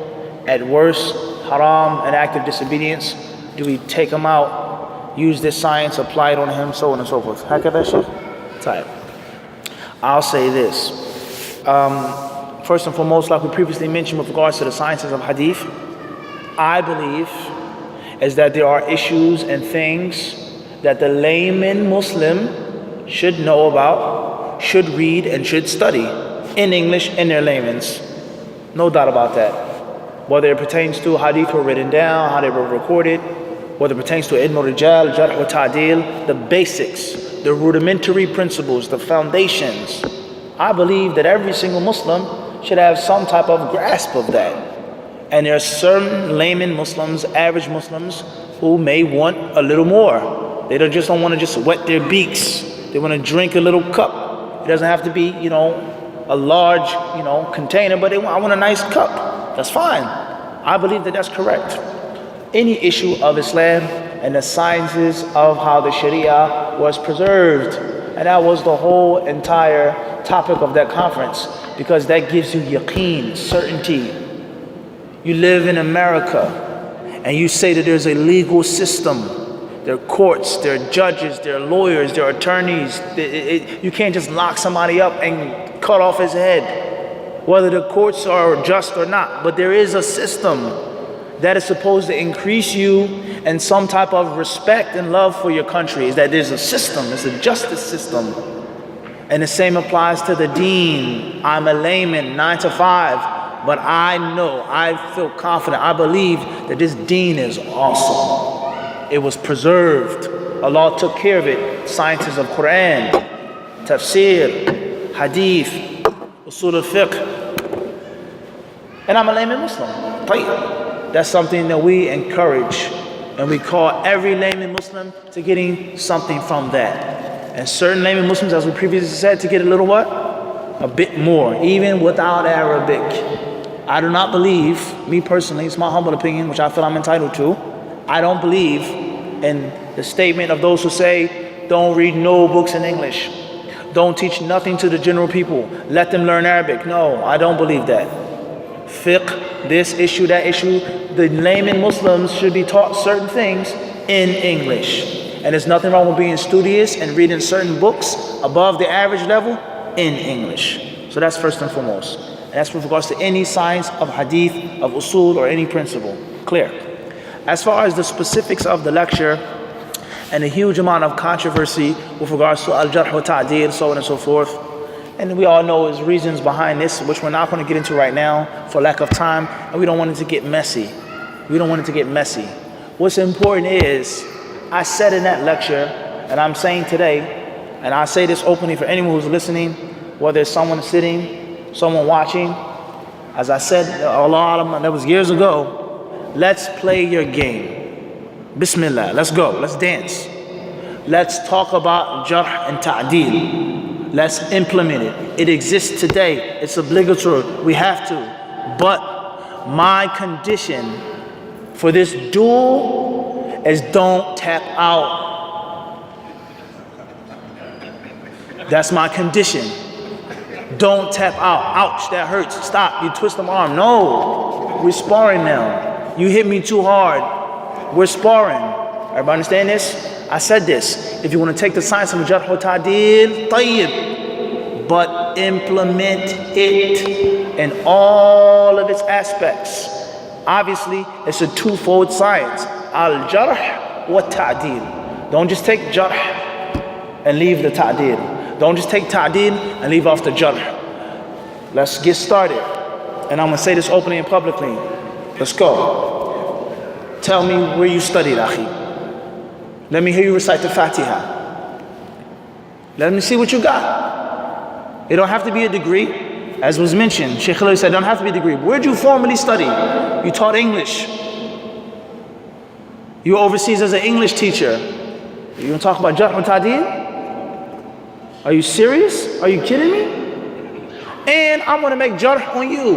at worst haram and act of disobedience, do we take him out, use this science, apply it on him, so on and so forth? Type. I'll say this. First and foremost, like we previously mentioned with regards to the sciences of hadith, I believe is that there are issues and things that the layman Muslim should know about, should read, and should study in English in their layman's. No doubt about that. Whether it pertains to hadith were written down, how they were recorded, whether it pertains to ilm al-rijal, jarh wa ta'dil, the basics, the rudimentary principles, the foundations. I believe that every single Muslim should have some type of grasp of that. And there are certain layman Muslims, average Muslims, who may want a little more. They just don't want to just wet their beaks. They want to drink a little cup. It doesn't have to be, a large, container, but I want a nice cup. That's fine. I believe that that's correct. Any issue of Islam and the sciences of how the Sharia was preserved. And that was the whole entire topic of that conference, because that gives you yaqeen, certainty. You live in America and you say that there's a legal system. There are courts, there are judges, there are lawyers, there are attorneys. You can't just lock somebody up and cut off his head, whether the courts are just or not. But there is a system that is supposed to increase you in some type of respect and love for your country. Is that there's a system, there's a justice system. And the same applies to the deen. I'm a layman, 9 to 5. But I feel confident, I believe that this deen is awesome. It was preserved. Allah took care of it. Sciences of Quran, tafsir, hadith, usul al-fiqh. And I'm a layman Muslim. طيب. That's something that we encourage. And we call every layman Muslim to getting something from that. And certain layman Muslims, as we previously said, to get a little what? A bit more, even without Arabic. I do not believe, me personally, it's my humble opinion, which I feel I'm entitled to, I don't believe in the statement of those who say, don't read no books in English. Don't teach nothing to the general people. Let them learn Arabic. No, I don't believe that. Fiqh, this issue, that issue, the layman Muslims should be taught certain things in English. And there's nothing wrong with being studious and reading certain books above the average level in English. So that's first and foremost. And that's with regards to any science of hadith, of usul, or any principle. Clear. As far as the specifics of the lecture and the huge amount of controversy with regards to al-jarh wa ta'dil, so on and so forth, and we all know there's reasons behind this, which we're not going to get into right now for lack of time, and we don't want it to get messy. We don't want it to get messy. What's important is, I said in that lecture, and I'm saying today, and I say this openly for anyone who's listening, whether it's someone sitting, someone watching, as I said a lot of, that was years ago, let's play your game. Bismillah, let's go, let's dance. Let's talk about jarh and ta'dil. Let's implement it. It exists today, it's obligatory, we have to. But my condition for this duel is don't tap out. That's my condition. Don't tap out. Ouch, that hurts. Stop, you twist my arm. No, we're sparring now. You hit me too hard. We're sparring. Everybody understand this? I said this. If you want to take the science of jarh wa ta'dil, tayyib, but implement it in all of its aspects. Obviously, it's a twofold science. Al-jarh wa ta'dil. Don't just take jarh and leave the ta'dil. Don't just take ta'dil and leave off the jarh. Let's get started. And I'm going to say this openly and publicly. Let's go. Tell me where you studied, akhi. Let me hear you recite the Fatiha. Let me see what you got. It don't have to be a degree. As was mentioned, Sheikh Khalil said, don't have to be a degree. Where'd you formally study? You taught English. You were overseas as an English teacher. You gonna talk about jarh wa ta'dil? Are you serious? Are you kidding me? And I'm gonna make jarh on you.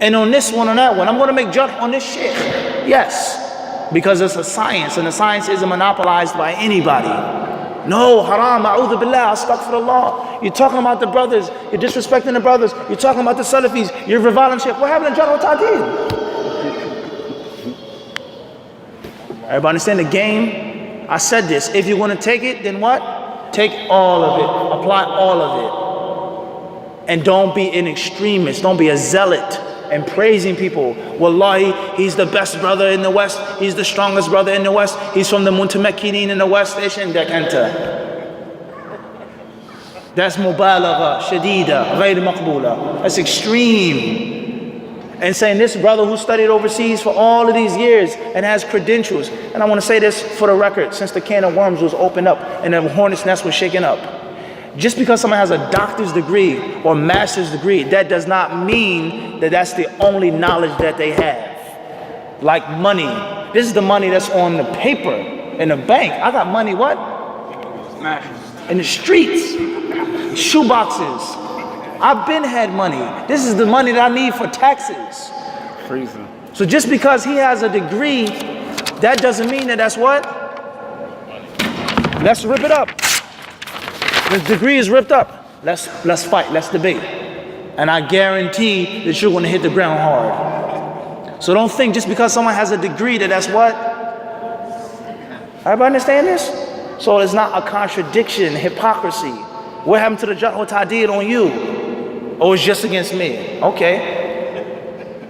And on this one, on that one. I'm gonna make jarh on this sheikh. Yes. Because it's a science, and the science isn't monopolized by anybody. No, haram, a'udhu billah, astaghfirullah. You're talking about the brothers, you're disrespecting the brothers, you're talking about the Salafis, you're reviling Sheikh. What happened to jarh wa ta'dil? Everybody understand the game? I said this, if you want to take it, then what? Take all of it, apply all of it. And don't be an extremist, don't be a zealot and praising people. Wallahi, he's the best brother in the West, he's the strongest brother in the West, he's from the Muntamakinin in the West. That's mubalagha, shadida, ghayr maqbula. That's extreme. And saying this brother who studied overseas for all of these years and has credentials. And I want to say this for the record, since the can of worms was opened up and the hornet's nest was shaken up. Just because someone has a doctor's degree or master's degree, that does not mean that that's the only knowledge that they have. Like money. This is the money that's on the paper in the bank. I got money, what? In the streets. Shoe boxes. I've been had money. This is the money that I need for taxes. Freezing. So just because he has a degree, that doesn't mean that that's what? Let's rip it up. The degree is ripped up. Let's fight, let's debate. And I guarantee that you're going to hit the ground hard. So don't think just because someone has a degree that that's what? Everybody understand this? So it's not a contradiction, hypocrisy. What happened to the jarh wa ta'dil on you? Oh, it's just against me. Okay.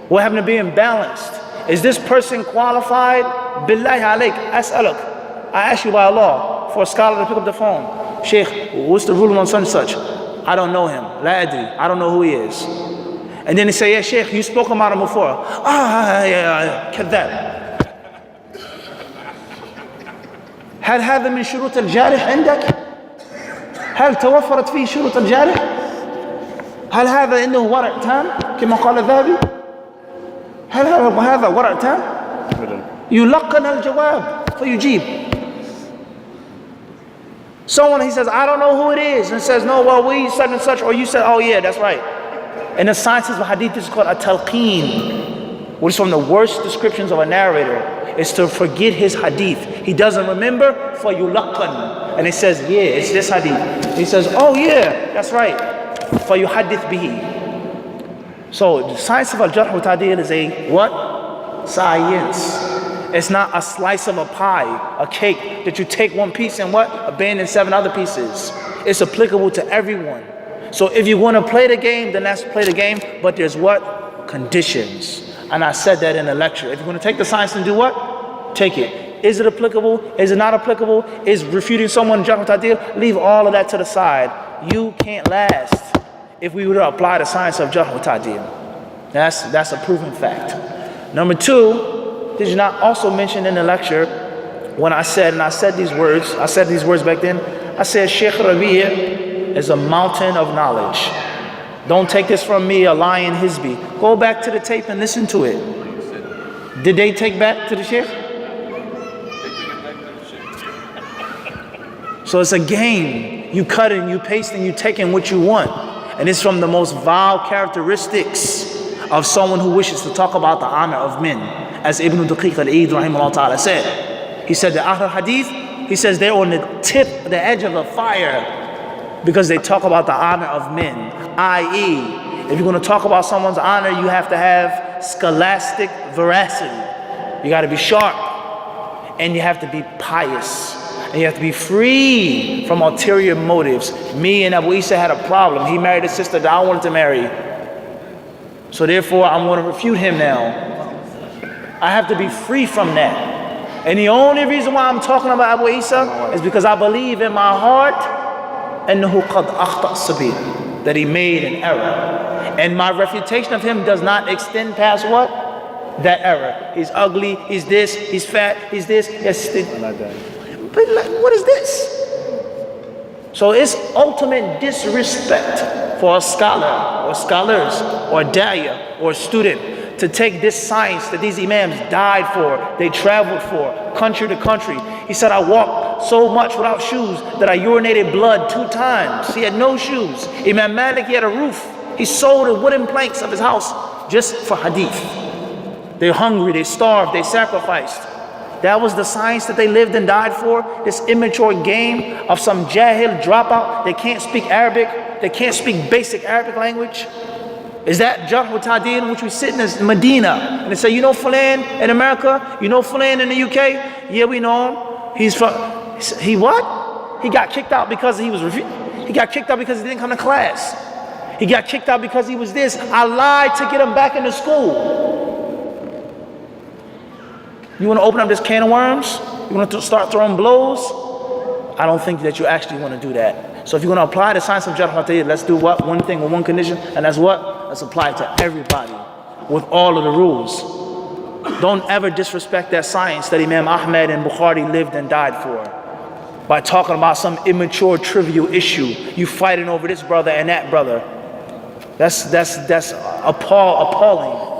What happened to being balanced? Is this person qualified? Billahi alayk, as'aluk. I ask you by Allah for a scholar to pick up the phone. Sheikh, what's the ruling on such and such? I don't know him. La adri. I don't know who he is. And then they say, yeah, Sheikh, you spoke about him before. Yeah, kadhab. هل هذا من شروط الجارح عندك؟ هل توفرت فيه شروط الجارح؟ هل هذا إنه ورع تام كما قال الذهبي؟ هل هذا ورع تام؟ يلقن الجواب فيجيب. Someone, he says, I don't know who it is, and says, no, well, we such and such, or you said, oh yeah, that's right. In the sciences of hadith, this is called a talqeen, which is from the worst descriptions of a narrator, is to forget his hadith. He doesn't remember, for yulaqan. And he says, yeah, it's this hadith. He says, oh yeah, that's right, for yuhadith bihi. So the science of al-jarh wa ta'dil is a what? Science. It's not a slice of a pie, a cake that you take one piece and what? Abandon 7 other pieces. It's applicable to everyone. So if you want to play the game, then let's play the game. But there's what? Conditions. And I said that in the lecture. If you're going to take the science and do what? Take it. Is it applicable? Is it not applicable? Is refuting someone jarh wa ta'dil? Leave all of that to the side. You can't last if we were to apply the science of jarh wa ta'dil. That's a proven fact. Number 2, did you not also mention in the lecture when I said these words back then, I said Sheikh Rabi' is a mountain of knowledge. Don't take this from me, a lying Hizbi. Go back to the tape and listen to it. Did they take back to the Sheikh? So it's a game. You cutting, you pasting, you taking what you want. And it's from the most vile characteristics of someone who wishes to talk about the honor of men. As Ibn Daqiq al-Eid rahimahullah ta'ala said. He said the Ahl al-Hadith, he says they're on the edge of the fire because they talk about the honor of men. I.e., if you're going to talk about someone's honor, you have to have scholastic veracity. You got to be sharp. And you have to be pious. And you have to be free from ulterior motives. Me and Abu Isa had a problem. He married a sister that I wanted to marry. So therefore, I'm going to refute him now. I have to be free from that. And the only reason why I'm talking about Abu Isa is because I believe in my heart أنه قد أخطأ السبيل, that he made an error. And my refutation of him does not extend past what? That error. He's ugly, he's this, he's fat, he's this, yes. But like, what is this? So it's ultimate disrespect for a scholar or scholars or da'iyah or student to take this science that these imams died for, they traveled for, country to country. He said, I walked so much without shoes that I urinated blood 2 times. He had no shoes. Imam Malik, he had a roof. He sold the wooden planks of his house just for hadith. They're hungry, they starved, they sacrificed. That was the science that they lived and died for. This immature game of some jahil dropout. They can't speak Arabic. They can't speak basic Arabic language. Is that jarh wa ta'dil, which we sit in Medina and they say, you know Fulan in America? You know Fulan in the UK? Yeah, we know him. He what? He got kicked out because he got kicked out because he didn't come to class. He got kicked out because he was this. I lied to get him back into school. You want to open up this can of worms? You want to start throwing blows? I don't think that you actually want to do that. So if you're going to apply the science of jarh wa ta'dil, let's do what? One thing with one condition, and that's what? Let's apply it to everybody with all of the rules. Don't ever disrespect that science that Imam Ahmed and Bukhari lived and died for by talking about some immature, trivial issue. You fighting over this brother and that brother. That's appalling.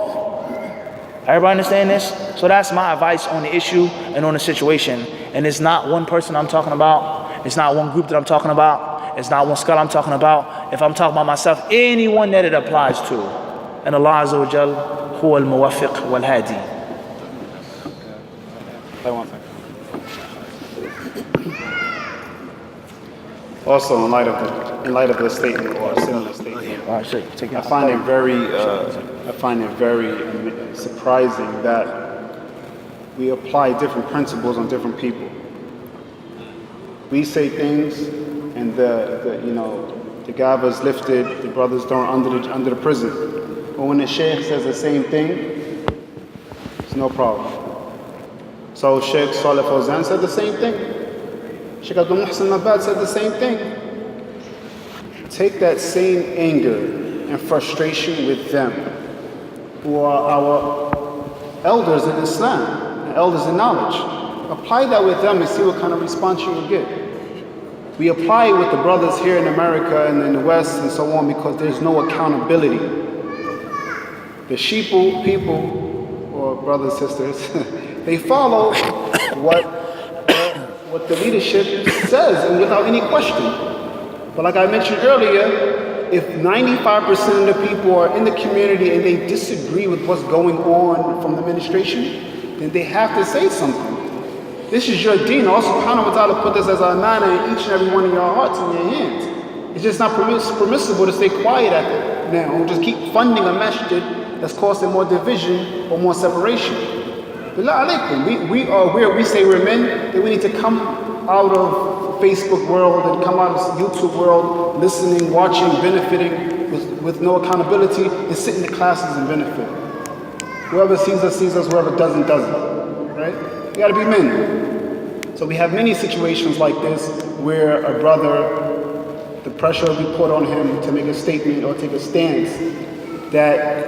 Everybody understand this? So that's my advice on the issue and on the situation. And it's not one person I'm talking about. It's not one group that I'm talking about. It's not one scholar I'm talking about. If I'm talking about myself, anyone that it applies to. And Allah Azza wa Jal, huwa al-muwaffiq wal-hadi. Also, in light of the statement or a similar statement, I find it very surprising that we apply different principles on different people. We say things, and the gava's lifted, the brothers thrown under the prison. But when the sheikh says the same thing, it's no problem. So Sheikh Saleh Fawzan said the same thing. Sheikh Abdul Muhsin Nabad said the same thing. Take that same anger and frustration with them, who are our elders in Islam, and elders in knowledge. Apply that with them and see what kind of response you will get. We apply it with the brothers here in America and in the West and so on because there's no accountability. The sheeple people, or brothers and sisters, they follow what the leadership says and without any question. But like I mentioned earlier, if 95% of the people are in the community and they disagree with what's going on from the administration, then they have to say something. This is your deen. Allah subhanahu wa ta'ala put this as a amana in each and every one of your hearts and your hands. It's just not permissible to stay quiet at it now and just keep funding a masjid that's causing more division or more separation. Billah alaikum, we are where we say we're men, that we need to come out of Facebook world and come out of YouTube world, listening, watching, benefiting with no accountability, and sit in the classes and benefit. Whoever sees us, whoever doesn't, doesn't. Right? We gotta be men. So we have many situations like this where a brother, the pressure will be put on him to make a statement or take a stance that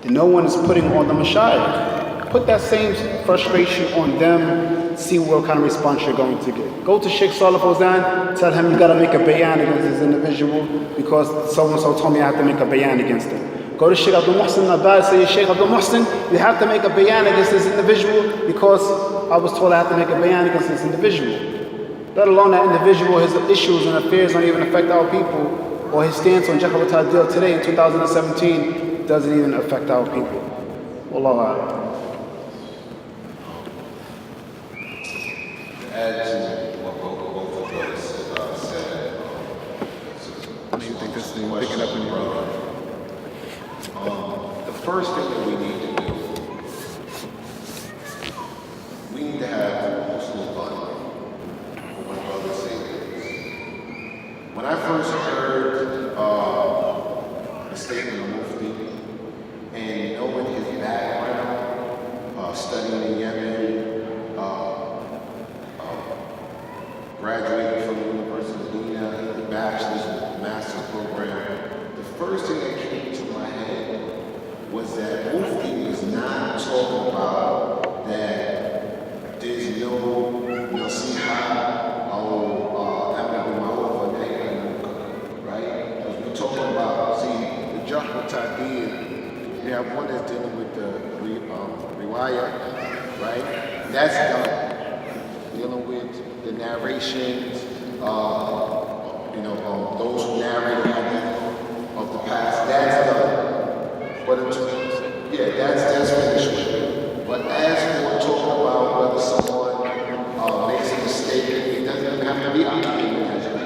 no one is putting on the mashayikh. Put that same frustration on them, see what kind of response you're going to get. Go to Sheikh Salih Fawzan, tell him you gotta make a bayan against this individual because so-and-so told me I have to make a bayan against him. Go to Sheikh Abdul Muhsin Abbas, say, Sheikh Abdul Muhsin, you have to make a bayan against this individual because I was told I have to make a bayan against this individual. Let alone that individual, his issues and affairs don't even affect our people, or his stance on Jahal Ta'dil today in 2017 doesn't even affect our people. Wallahu a'lam. Add to what both of brothers said. Do you think this thing picking up in your The first thing that we need to do, we need to have Muslim fun. When brothers say this. When I first heard the statement of Mufti and knowing his background, studying in Yemen, graduating from the University of Medina, the bachelor's and master's program, the first thing that came to my head was that Mufti was not talking about that there's no nasiha or amr bil ma'ruf or nahy anil munkar, right? Because we're talking about, see, the Jarh wa Ta'deel, we have one that's dealing with the riwayah, right? That's done. Dealing with the narrations, those who narrate the hadith of the past, that's done. But that's finished with. But as for talking about whether someone makes a mistake, it doesn't even have to be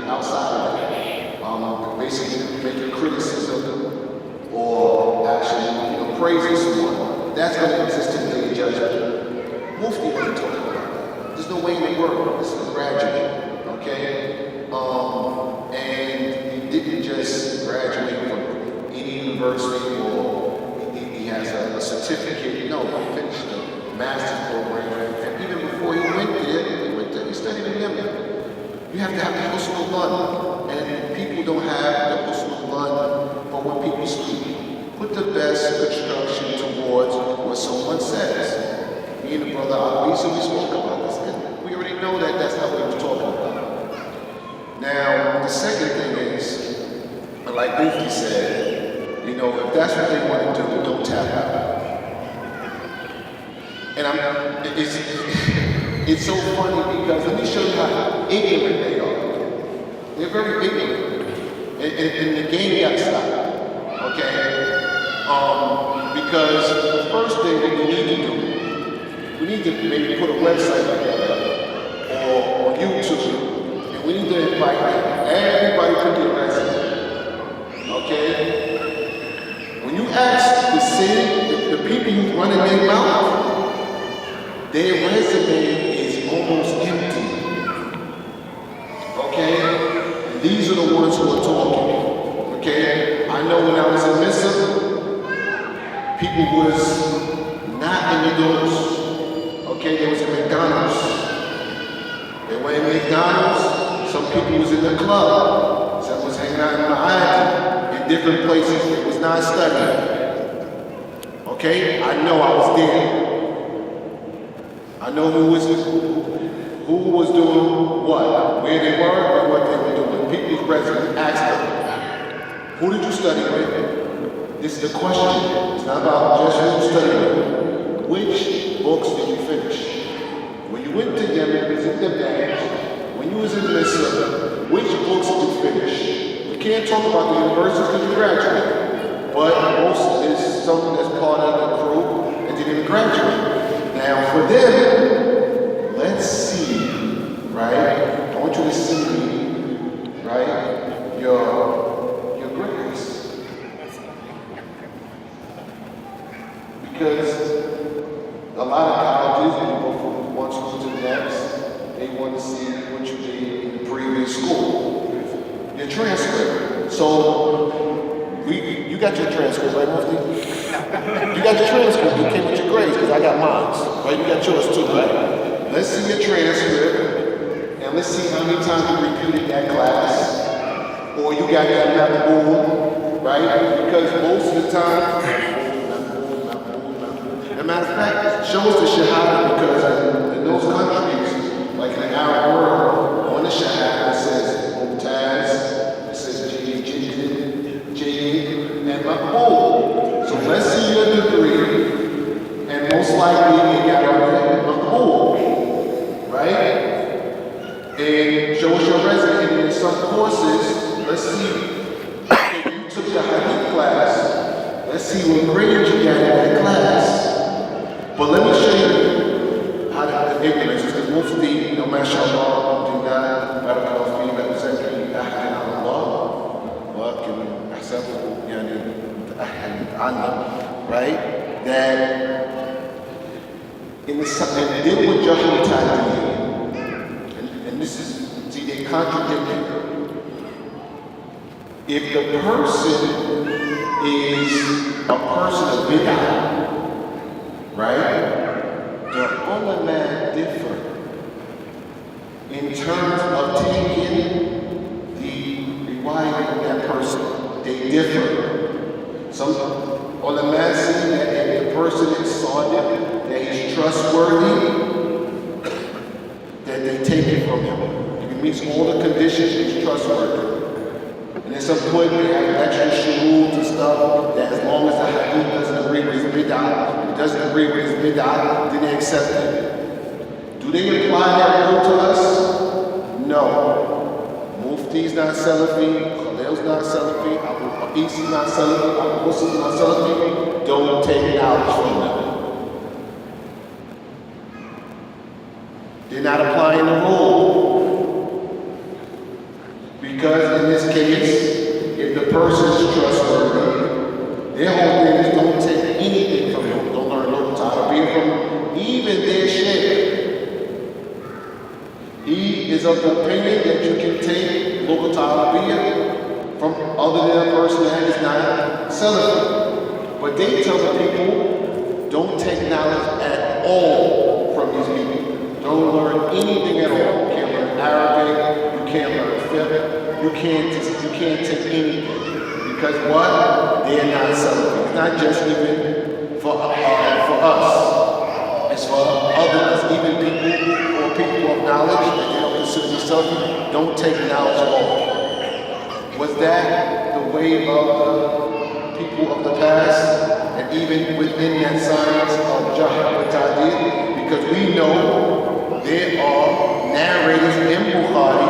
outside of that. Basically making criticism or actually praising someone, that's going to exist in the judgment. Mufti wasn't talking about that. There's no way in the world. This is a graduate, okay? And he didn't just graduate from any university or he has a certificate. No, he finished a master's program. And even before he went there, he studied in Yemen. You have to have the husnul done. And people don't have the husnul done for when people speak. Put the best construction towards what someone says. Me and the brother Ali, so we spoke about this. And we already know that that's not what he was talking about. Now, the second thing is, like Mufti said, if that's what they want to do, don't tap out. And it's so funny because let me show you how ignorant they are. They're very ignorant. And the game got stopped. Okay? Because the first thing that we need to do, we need to maybe put a website together or on YouTube. We need to invite everybody to get resume. Okay? When you ask the people who's running their mouth, their resume is almost empty. Okay? And these are the ones who are talking. Okay? I know when I was in Missa, people was not in the doors. Okay? They was in McDonald's. They were in McDonald's. Some people was in the club. Some was hanging out in Miami, in different places. It was not studying. Okay? I know I was there. I know who who was doing what, where they were, and what they were doing. People's residents asked them, who did you study with? This is the question. It's not about just who you studied with. Which books did you finish? When you went to Yemen, visit the badge, when you was in Misr, which books did you finish? We can't talk about the universities because you graduated. But most is something that's part of the crew and didn't graduate. Now for them, let's see, right? I want you to see me, right? Your grades. Because a lot of colleges, when you go from one school to the next, they want to see what you did in the previous school. Your transcript. So you got your transcript, right, Mufti? You got your transcript. You came with your grades because I got mine. Right? You got yours too, right? Let's see your transcript and let's see how many times you repeated that class. Or you got that mabul, right? Because most of the time, as a matter of fact, show us the Shahada because in those countries, like in the Arab world, on the Shahada it says Mumtaz, it says J, and Maqbool. So let's see your degree, and most likely you got a Maqbool, right? And show us your resume. And in some courses, let's see if you took the Hadith class. Let's see what grade you got in that class. But let me show you how to implement this, because most of the, mashallah, do not, barakallahu fi, represent أحد على الله, ولكن أحسبه يعني متأهل عنه, right? That in the and then with Jahl and this is, see, they contradict it. If the person is a person of bid'ah, right? The ulama differ in terms of taking the riwayat of that person. They differ. Some ulama say that if the person is sadiq, that he's trustworthy, that they take it from him. If he meets all the conditions, he's trustworthy. And at some point, they have extra shuruts and stuff that as long as the hadith doesn't agree with his bid'ah, if it doesn't agree with his bid'ah, then they accept it. Do they apply that rule to us? No. Mufti's not Salafi, Khalil's not Salafi, Abu Isi's not Salafi, Abu Muslim's not Salafi. Don't take knowledge from them. They're not applying the rule. Because in this case, if the person is trustworthy, their whole thing is don't take anything from him. Don't learn no Tarbiyah from even their shaykh. He is of the opinion that you can take local Tarbiyah from other than a person that is not Salafi. But they tell the people, don't take knowledge at all from these people. Don't learn anything at all. You can't learn Arabic, you can't learn fiqh, you can't take anything. Because what? They're not Salafi. It's not just even for us. It's for others, even people of knowledge that they don't consider themselves. Don't take knowledge at all. Was that the way of the people of the past? And even within that science of Jahl and Ta'dil? Because we know there are narrators in Bukhari,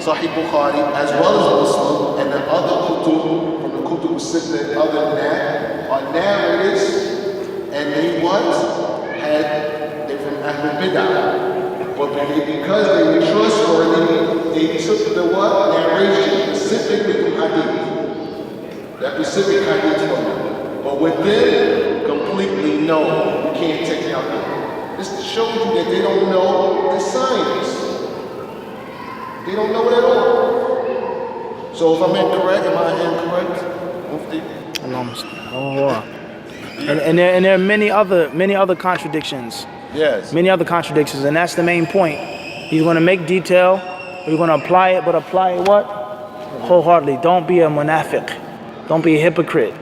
Sahih Bukhari, as well as Muslim, and the other kutub, from the kutub sitta, other than that, are narrators, and they they're from Ahlul Bid'ah. But because they were trustworthy, they took the narration, specifically from Hadith. That specific Hadith from them. But with them, completely no, you can't take it out there. This shows you that they don't know the science. They don't know it at all. So if I'm incorrect, am I incorrect? Mufti? And there are many other contradictions. Yes. Many other contradictions, and that's the main point. He's going to make detail, he's going to apply it, but apply it what? Wholeheartedly. Don't be a munafiq. Don't be a hypocrite.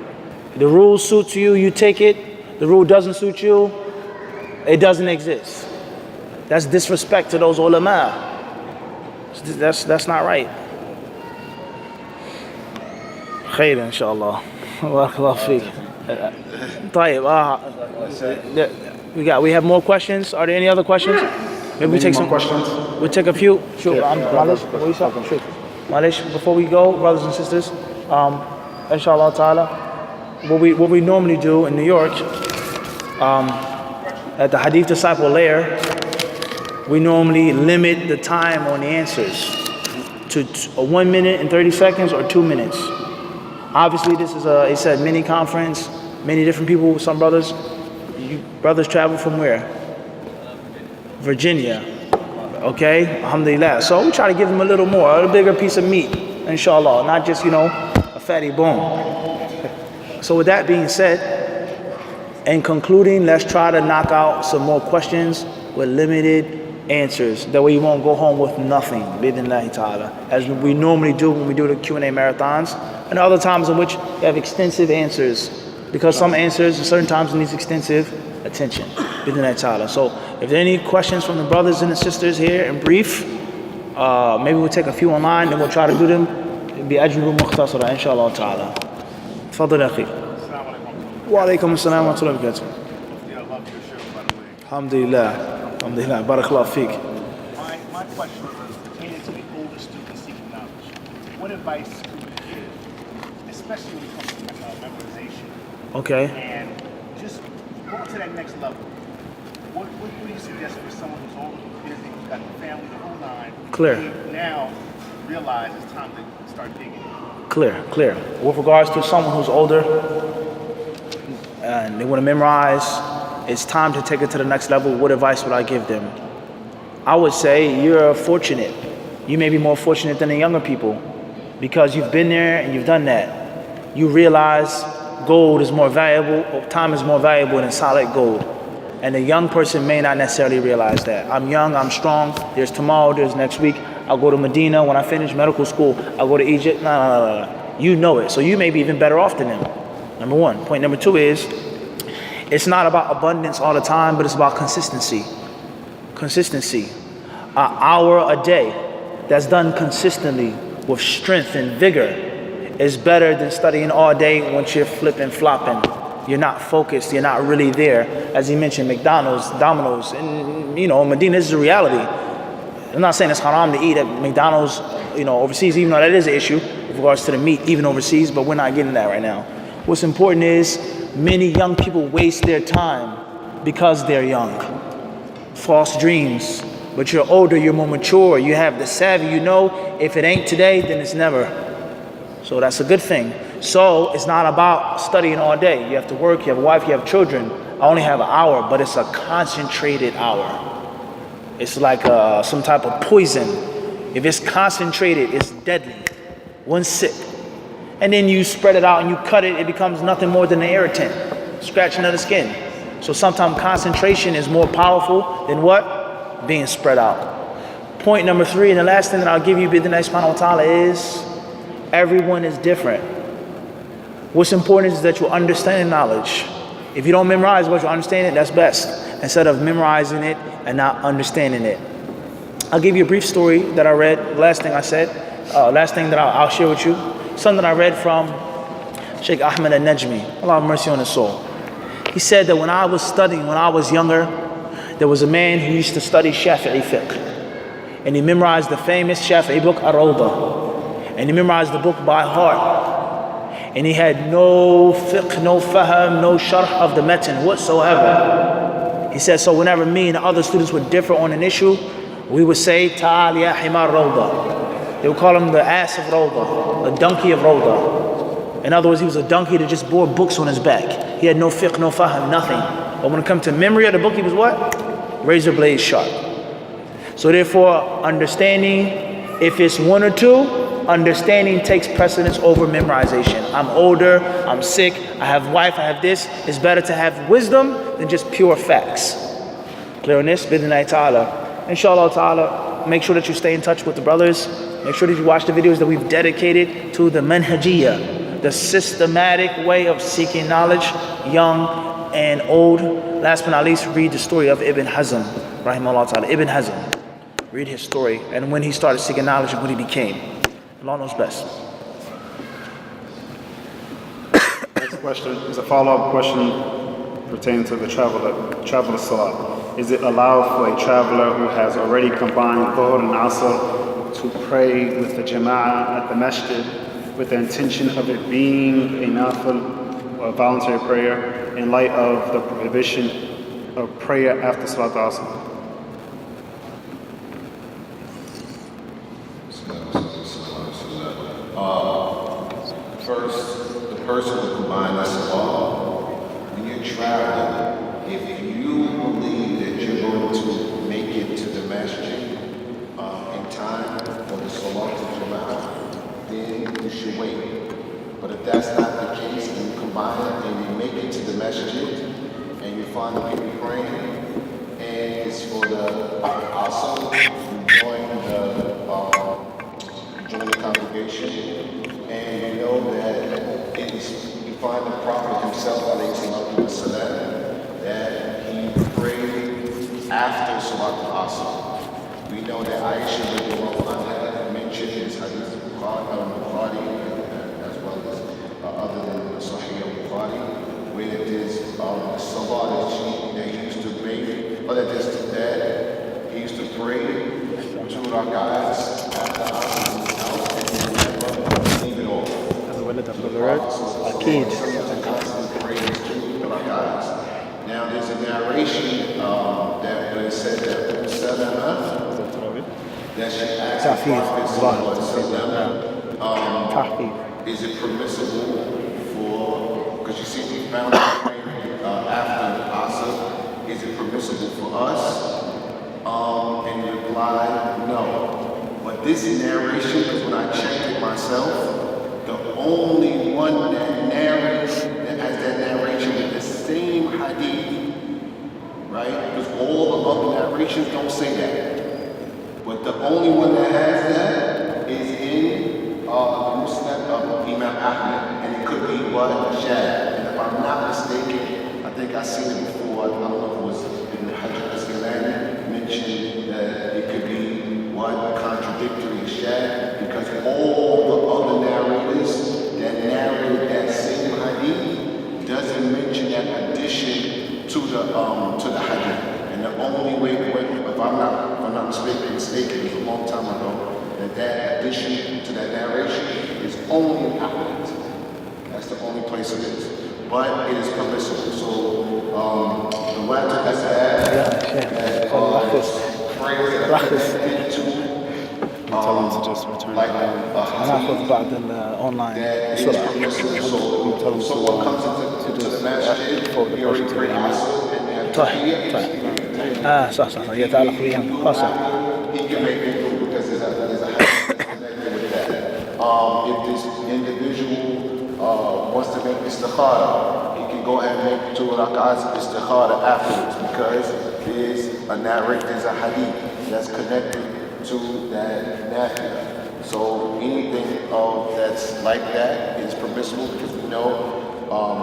The rule suits you, you take it. The rule doesn't suit you, it doesn't exist. That's disrespect to those ulama. That's not right. Khair, inshallah. Barakallahu feek. طيب, we have more questions. Are there any other questions? Maybe we take some questions. We'll take a few. Sure. Malish, what you say? Sure. Malish, before we go, brothers and sisters, inshallah ta'ala, what we normally do in New York, at the hadith disciple layer, we normally limit the time on the answers to 1 minute and 30 seconds or 2 minutes. Obviously, this is it said mini conference, many different people, some brothers. You brothers travel from where? Virginia. Okay, alhamdulillah. So we try to give them a little more, a bigger piece of meat, inshallah, not just, a fatty bone. So with that being said, in concluding, let's try to knock out some more questions with limited answers. That way you won't go home with nothing, bidnillahi ta'ala, as we normally do when we do the Q&A marathons, and other times in which you have extensive answers, because some answers at certain times needs extensive attention, bidnillahi ta'ala. So if there are any questions from the brothers and the sisters here in brief, maybe we'll take a few online and we'll try to do them بأجوبة مختصرة إن شاء الله تعالى. تفضل يا أخي. وعليكم السلام ورحمة الله وبركاته. الحمد لله. الحمد لله. بارك الله فيك. My question is pertaining to the older students seeking knowledge. What advice would you give, especially when it comes to memorization? Okay. And just go to that next level. What do you suggest for someone who's older, who's busy, who's got the family, the whole nine? Clear. Who now realize it's time to start digging. Clear. With regards to someone who's older and they want to memorize, it's time to take it to the next level. What advice would I give them? I would say you're fortunate. You may be more fortunate than the younger people because you've been there and you've done that. You realize gold is more valuable, or time is more valuable than solid gold. And the young person may not necessarily realize that. I'm young, I'm strong, there's tomorrow, there's next week. I'll go to Medina. When I finish medical school, I'll go to Egypt. No. You know it. So you may be even better off than them. Number one. Point number two is, it's not about abundance all the time, but it's about consistency. Consistency. An hour a day that's done consistently with strength and vigor is better than studying all day once you're flipping, flopping. You're not focused. You're not really there. As he mentioned, McDonald's, Domino's, and Medina, this is a reality. I'm not saying it's haram to eat at McDonald's, overseas, even though that is an issue with regards to the meat, even overseas, but we're not getting that right now. What's important is many young people waste their time because they're young. False dreams. But you're older, you're more mature, you have the savvy, if it ain't today, then it's never. So that's a good thing. So it's not about studying all day. You have to work, you have a wife, you have children. I only have an hour, but it's a concentrated hour. It's like some type of poison. If it's concentrated, it's deadly. One sip. And then you spread it out and you cut it, it becomes nothing more than an irritant, scratching of the skin. So sometimes concentration is more powerful than what? Being spread out. Point number three, and the last thing that I'll give you, bidnillahi subhanahu wa ta'ala, is everyone is different. What's important is that you understand knowledge. If you don't memorize what you understand it, that's best, instead of memorizing it and not understanding it. I'll give you a brief story that I read, last thing that I'll share with you. Something I read from Sheikh Ahmed al-Najmi, Allah have mercy on his soul. He said that when I was younger, there was a man who used to study Shafi'i fiqh. And he memorized the famous Shafi'i book, Ar-Rawdah. And he memorized the book by heart. And he had no fiqh, no faham, no sharh of the matan whatsoever. He said, so whenever me and the other students would differ on an issue, we would say, Ta'al ya himar Rawdah. They would call him the ass of Rawdah, the donkey of Rawdah. In other words, he was a donkey that just bore books on his back. He had no fiqh, no faham, nothing. But when it comes to memory of the book, he was what? Razor blade sharp. So therefore, understanding, if it's one or two, understanding takes precedence over memorization. I'm older, I'm sick, I have wife, I have this. It's better to have wisdom than just pure facts. Clear on this? Bidnillahi ta'ala. Inshallah ta'ala, make sure that you stay in touch with the brothers. Make sure that you watch the videos that we've dedicated to the manhajiyah, the systematic way of seeking knowledge, young and old. last but not least, read the story of Ibn Hazm, rahimahullah ta'ala. Ibn Hazm. Read his story and when he started seeking knowledge and what he became. Allah knows best. Next question is a follow-up question pertaining to the traveler salah. Is it allowed for a traveler who has already combined Dhuhr and Asr to pray with the Jama'ah at the masjid with the intention of it being a nafil or a voluntary prayer in light of the prohibition of prayer after Salat Asr? First, the person who combined the salah, when you're traveling, if you believe that you're going to make it to the masjid in time for the salah to Jama'ah, then you should wait. But if that's not the case, and you combine it and you make it to the masjid, and you find the people praying, and it's for the Asr, you join the congregation, and you know that you find the Prophet himself, alayhi salatu wasalam, that he prayed after Salat al-Asr. We know that Aisha radiallahu anha mentioned in hadith Bukhari, as well as other than the Sahih al-Bukhari, where it is the salah that he used to make, or that he used to pray 2 rak'ahs after Asr in his house, and he would never leave it off. Now there's a narration that it said that Salama, that she asked the Prophet is it permissible for, because you see we found after Asr, is it permissible for us? And he replied, no. But this narration, because when I checked it myself, the only one that has that narration with the same hadith, right? Because all the other narrations don't say that. But the only one that has that is in the Musnad of Imam Ahmad. And it could be what? Shad. And if I'm not mistaken, I think I've seen it before. I don't know if it was Ibn Hajar Asqalani mentioned that it could be what? Contradictory Shad. Because all the other narrators that narrate that same hadith doesn't mention that addition to the hadith. And the only way, if I'm not mistaken, it was a long time ago, that addition to that narration is only in Ahmad. That's the only place it is. But it is permissible. So the way to add prayers that are connected to Tell them to just return like online. that is permissible. So someone comes into the masjid, he already prayed Asr, and then صح يتعلق بهم خاصة. he can make it through because there's a hadith that's connected with that. If this individual wants to make istikhara, he can go ahead and make 2 rak'ahs istikhara afterwards because there's a hadith that's connected to that nafila. So anything that's like that is permissible because we know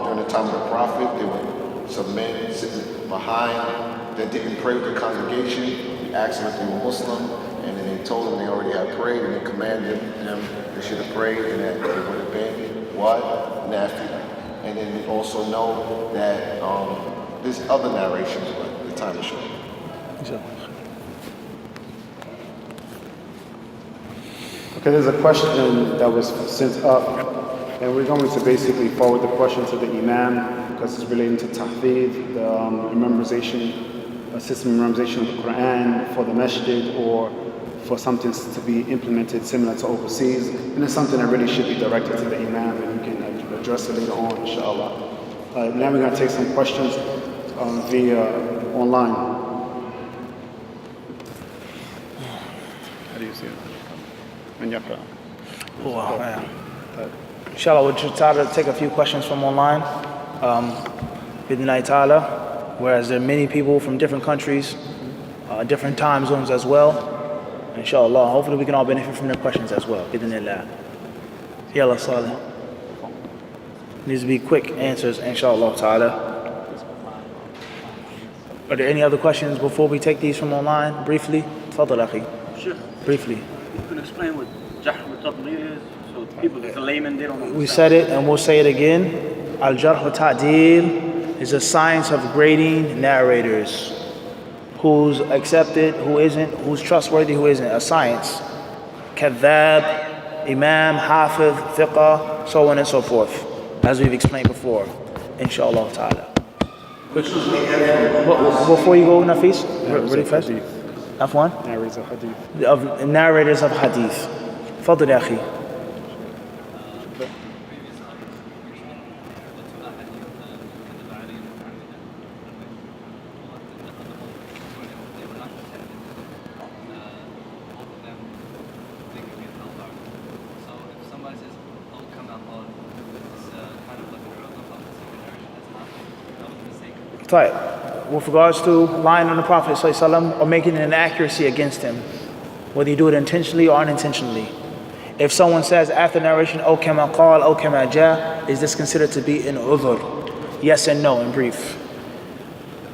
during the time of the Prophet there were some men sitting behind that didn't pray with the congregation. He asked them if they were Muslim, and then they told them they already had prayed, and they commanded them they should have prayed, and that they would have been what? Nafila. And then we also know that there's other narrations, but the time is short. Okay, there's a question that was sent up, and we're going to basically forward the question to the Imam because it's relating to tahfidh, the system of memorization of the Quran for the masjid or for something to be implemented similar to overseas. And it's something that really should be directed to the Imam, and you can address it later on, inshallah. Now we're going to take some questions via online. How do you see it? Inshallah, we'll try to take a few questions from online. Bidnillahi ta'ala, whereas there are many people from different countries, different time zones as well. Inshallah, hopefully we can all benefit from their questions as well. Bidnillah. Yalla Salih. Needs to be quick answers, inshallah ta'ala. Are there any other questions before we take these from online? Briefly? Tafadhal, akhi. Sure. Briefly. You can explain what Jahr al-Tadlil is, so people, as a layman, they don't understand. We said it and we'll say it again. Al-Jarh wa Ta'dil is a science of grading narrators. Who's accepted, who isn't, who's trustworthy, who isn't. A science. Kadhab, Imam, Hafiz, Fiqh, so on and so forth. As we've explained before. Inshallah ta'ala. Before you go, Nafis, really fast. Afwan? Narrators of hadith. Of narrators of hadith. Fadl ya akhi. Right. With regards to lying on the Prophet ﷺ or making an inaccuracy against him, whether you do it intentionally or unintentionally. If someone says after narration, "O kama qal, O kama ja," is this considered to be an udhr? Yes and no in brief.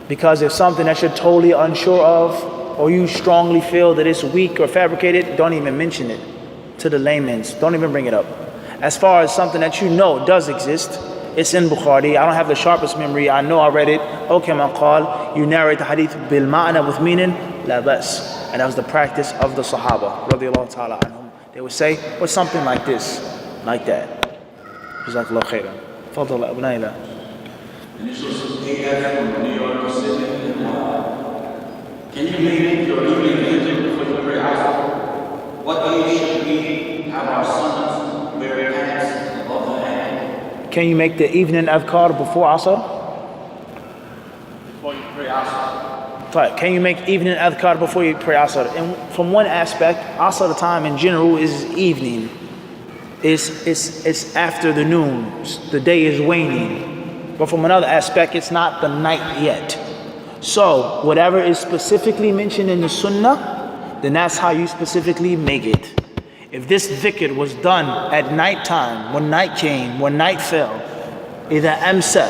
Because if something that you're totally unsure of, or you strongly feel that it's weak or fabricated, don't even mention it to the laymen. Don't even bring it up. As far as something that you know does exist, it's in Bukhari. I don't have the sharpest memory. I know I read it. Okay, man, qal. You narrate the hadith bil ma'na with meaning, la bas. And that was the practice of the Sahaba, radiyallahu ta'ala anhum. They would say, or something like this, like that. Jazakallah khairan. Fadal Abu Naila. Initials AF from New York Pacific and can you make your evening visit for your prayer? What age should we have our sons wear pants above the hand? Can you make the evening adhkar before Asr? Before you pray Asr. Right. Can you make evening adhkar before you pray Asr? And from one aspect, Asr time in general is evening. It's after the noon. The day is waning. But from another aspect, it's not the night yet. So, whatever is specifically mentioned in the Sunnah, then that's how you specifically make it. If this dhikr was done at night time, when night came, when night fell, إِذَا أَمْسَى,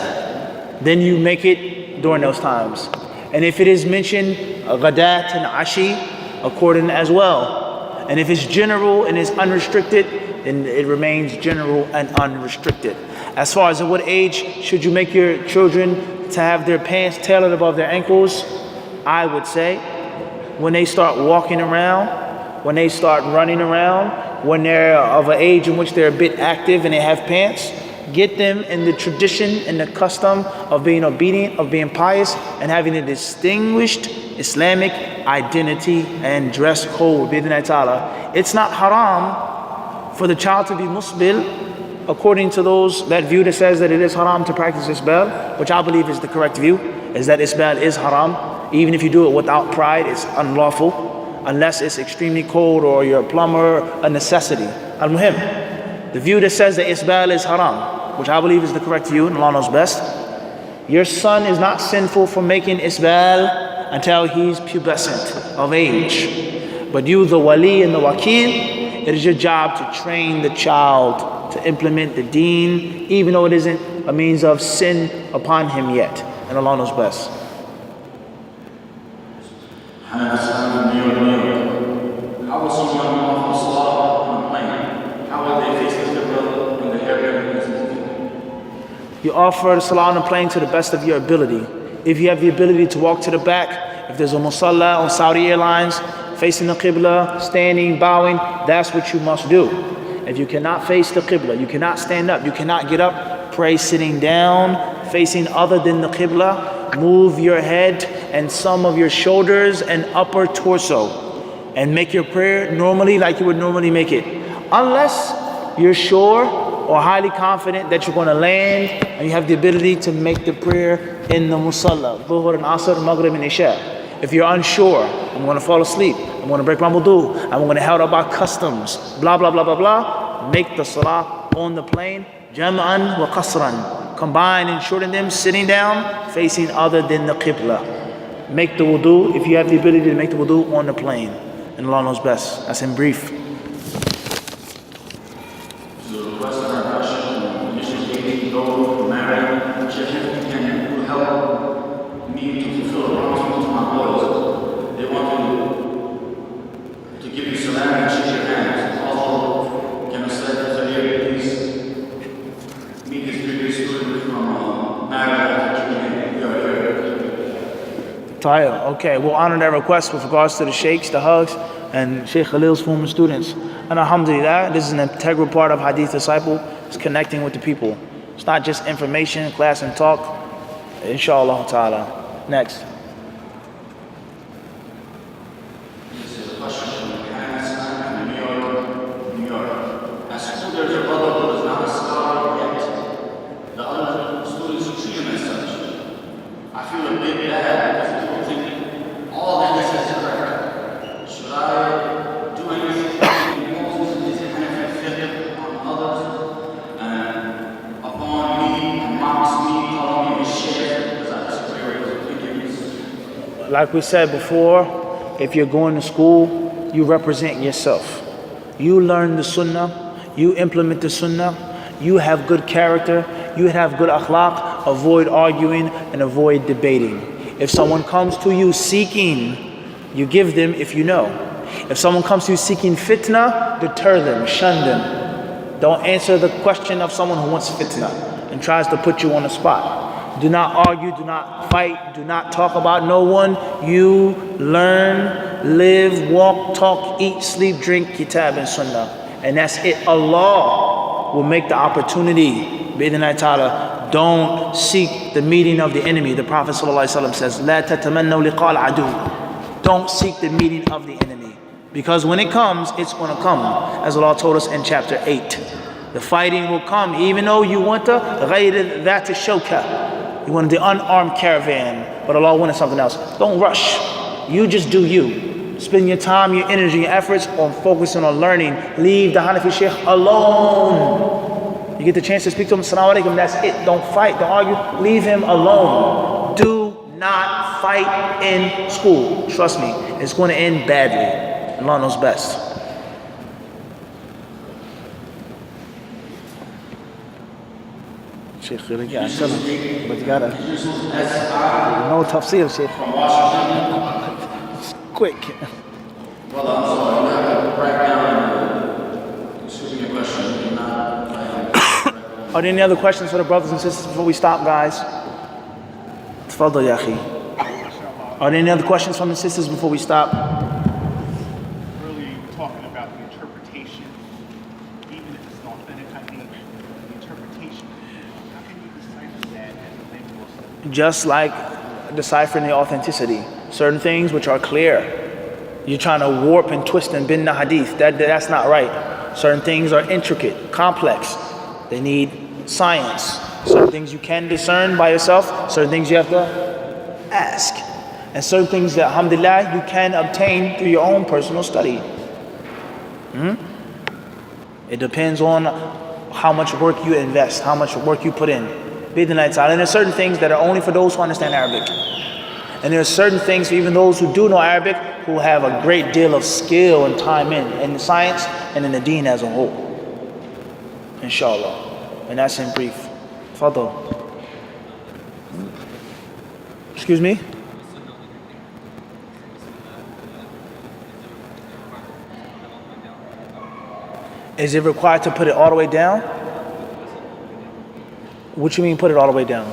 then you make it during those times. And if it is mentioned, ghadat and ashi, according as well. And if it's general and it's unrestricted, then it remains general and unrestricted. As far as at what age should you make your children to have their pants tailored above their ankles, I would say when they start walking around, when they start running around, when they're of an age in which they're a bit active and they have pants, get them in the tradition and the custom of being obedient, of being pious, and having a distinguished Islamic identity and dress code. It's not haram for the child to be musbil, according to that view that says that it is haram to practice isbal, which I believe is the correct view, is that isbal is haram. Even if you do it without pride, it's unlawful, unless it's extremely cold or you're a plumber, a necessity. Al-Muhim, the view that says that isbal is haram, which I believe is the correct view, and Allah knows best. Your son is not sinful for making isbal until he's pubescent of age. But you, the wali and the wakil, it is your job to train the child to implement the deen, even though it isn't a means of sin upon him yet. And Allah knows best. How will someone offer salah on a plane? How will they face the qibla when the aircraft is moving? You offer salah on a plane to the best of your ability. If you have the ability to walk to the back, if there's a musalla on Saudi Airlines, facing the qibla, standing, bowing, that's what you must do. If you cannot face the qibla, you cannot stand up, you cannot get up, pray sitting down, facing other than the qibla, move your head and some of your shoulders and upper torso, and make your prayer normally like you would normally make it. Unless you're sure or highly confident that you're going to land and you have the ability to make the prayer in the musalla, dhuhr and asr, maghrib and isha. If you're unsure, I'm going to fall asleep, I'm going to break my wudu, I'm going to held up by customs, blah, blah, blah, blah, blah, make the salah on the plane, jam'an wa qasran. Combine and shorten them, sitting down, facing other than the qibla. Make the wudu, if you have the ability to make the wudu on the plane. And Allah knows best. That's in brief. So the question of our question, initially, those married, can you help me to fulfill the promise Okay, we'll honor that request with regards to the sheikhs, the hugs, and Sheikh Khalil's former students. And alhamdulillah, this is an integral part of Hadith Disciple. It's connecting with the people. It's not just information, class, and talk. Inshallah ta'ala. Next. This is a question from New York. At school, there's a brother who is not a scholar yet. The other students treat him as such. I feel a bit bad because people think all that he says is correct. Should I do anything to impose this kind of fiqh on others and upon me and mocks me, calling me a sheikh because I disagree with his opinions? Like we said before, if you're going to school, you represent yourself. You learn the sunnah, you implement the sunnah, you have good character, you have good akhlaq, avoid arguing and avoid debating. If someone comes to you seeking, you give them if you know. If someone comes to you seeking fitna, deter them, shun them. Don't answer the question of someone who wants fitna and tries to put you on the spot. Do not argue, do not fight, do not talk about no one. You learn, live, walk, talk, eat, sleep, drink, kitab and sunnah. And that's it. Allah will make the opportunity. Bi'idhnillahi ta'ala, don't seek the meeting of the enemy. The Prophet ﷺ says, La tatamannaw liqa'al adu. Don't seek the meeting of the enemy. Because when it comes, it's going to come. As Allah told us in chapter 8. The fighting will come, even though you want the ghayr dhat shawka. You wanted the unarmed caravan, but Allah wanted something else. Don't rush. You just do you. Spend your time, your energy, your efforts on focusing on learning. Leave the Hanafi Sheikh alone. You get the chance to speak to him, Assalamu alaikum, that's it. Don't fight, don't argue. Leave him alone. Do not fight in school. Trust me, it's going to end badly. Allah knows best. Sheikh, but you gotta no tafsir, Sheikh. Quick. Well, I'm sorry, I'm not going to break down excuse me, a question. Are there any other questions for the brothers and sisters before we stop, guys? Tafadhal, ya akhi. Are there any other questions from the sisters before we stop? Really talking about the interpretation, even if it's an authentic hadith, the interpretation. How can you decipher that as a lay Muslim? Just like deciphering the authenticity. Certain things which are clear. You're trying to warp and twist and bend the hadith. That's not right. Certain things are intricate, complex. They need science. Certain things you can discern by yourself. Certain things you have to ask. And certain things that, alhamdulillah, you can obtain through your own personal study. It depends on how much work you invest, how much work you put in. And there's certain things that are only for those who understand Arabic. And there are certain things for even those who do know Arabic who have a great deal of skill and time in the science and in the deen as a whole. Inshallah. And that's in brief. Fadal. Excuse me? Is it required to put it all the way down? What you mean put it all the way down?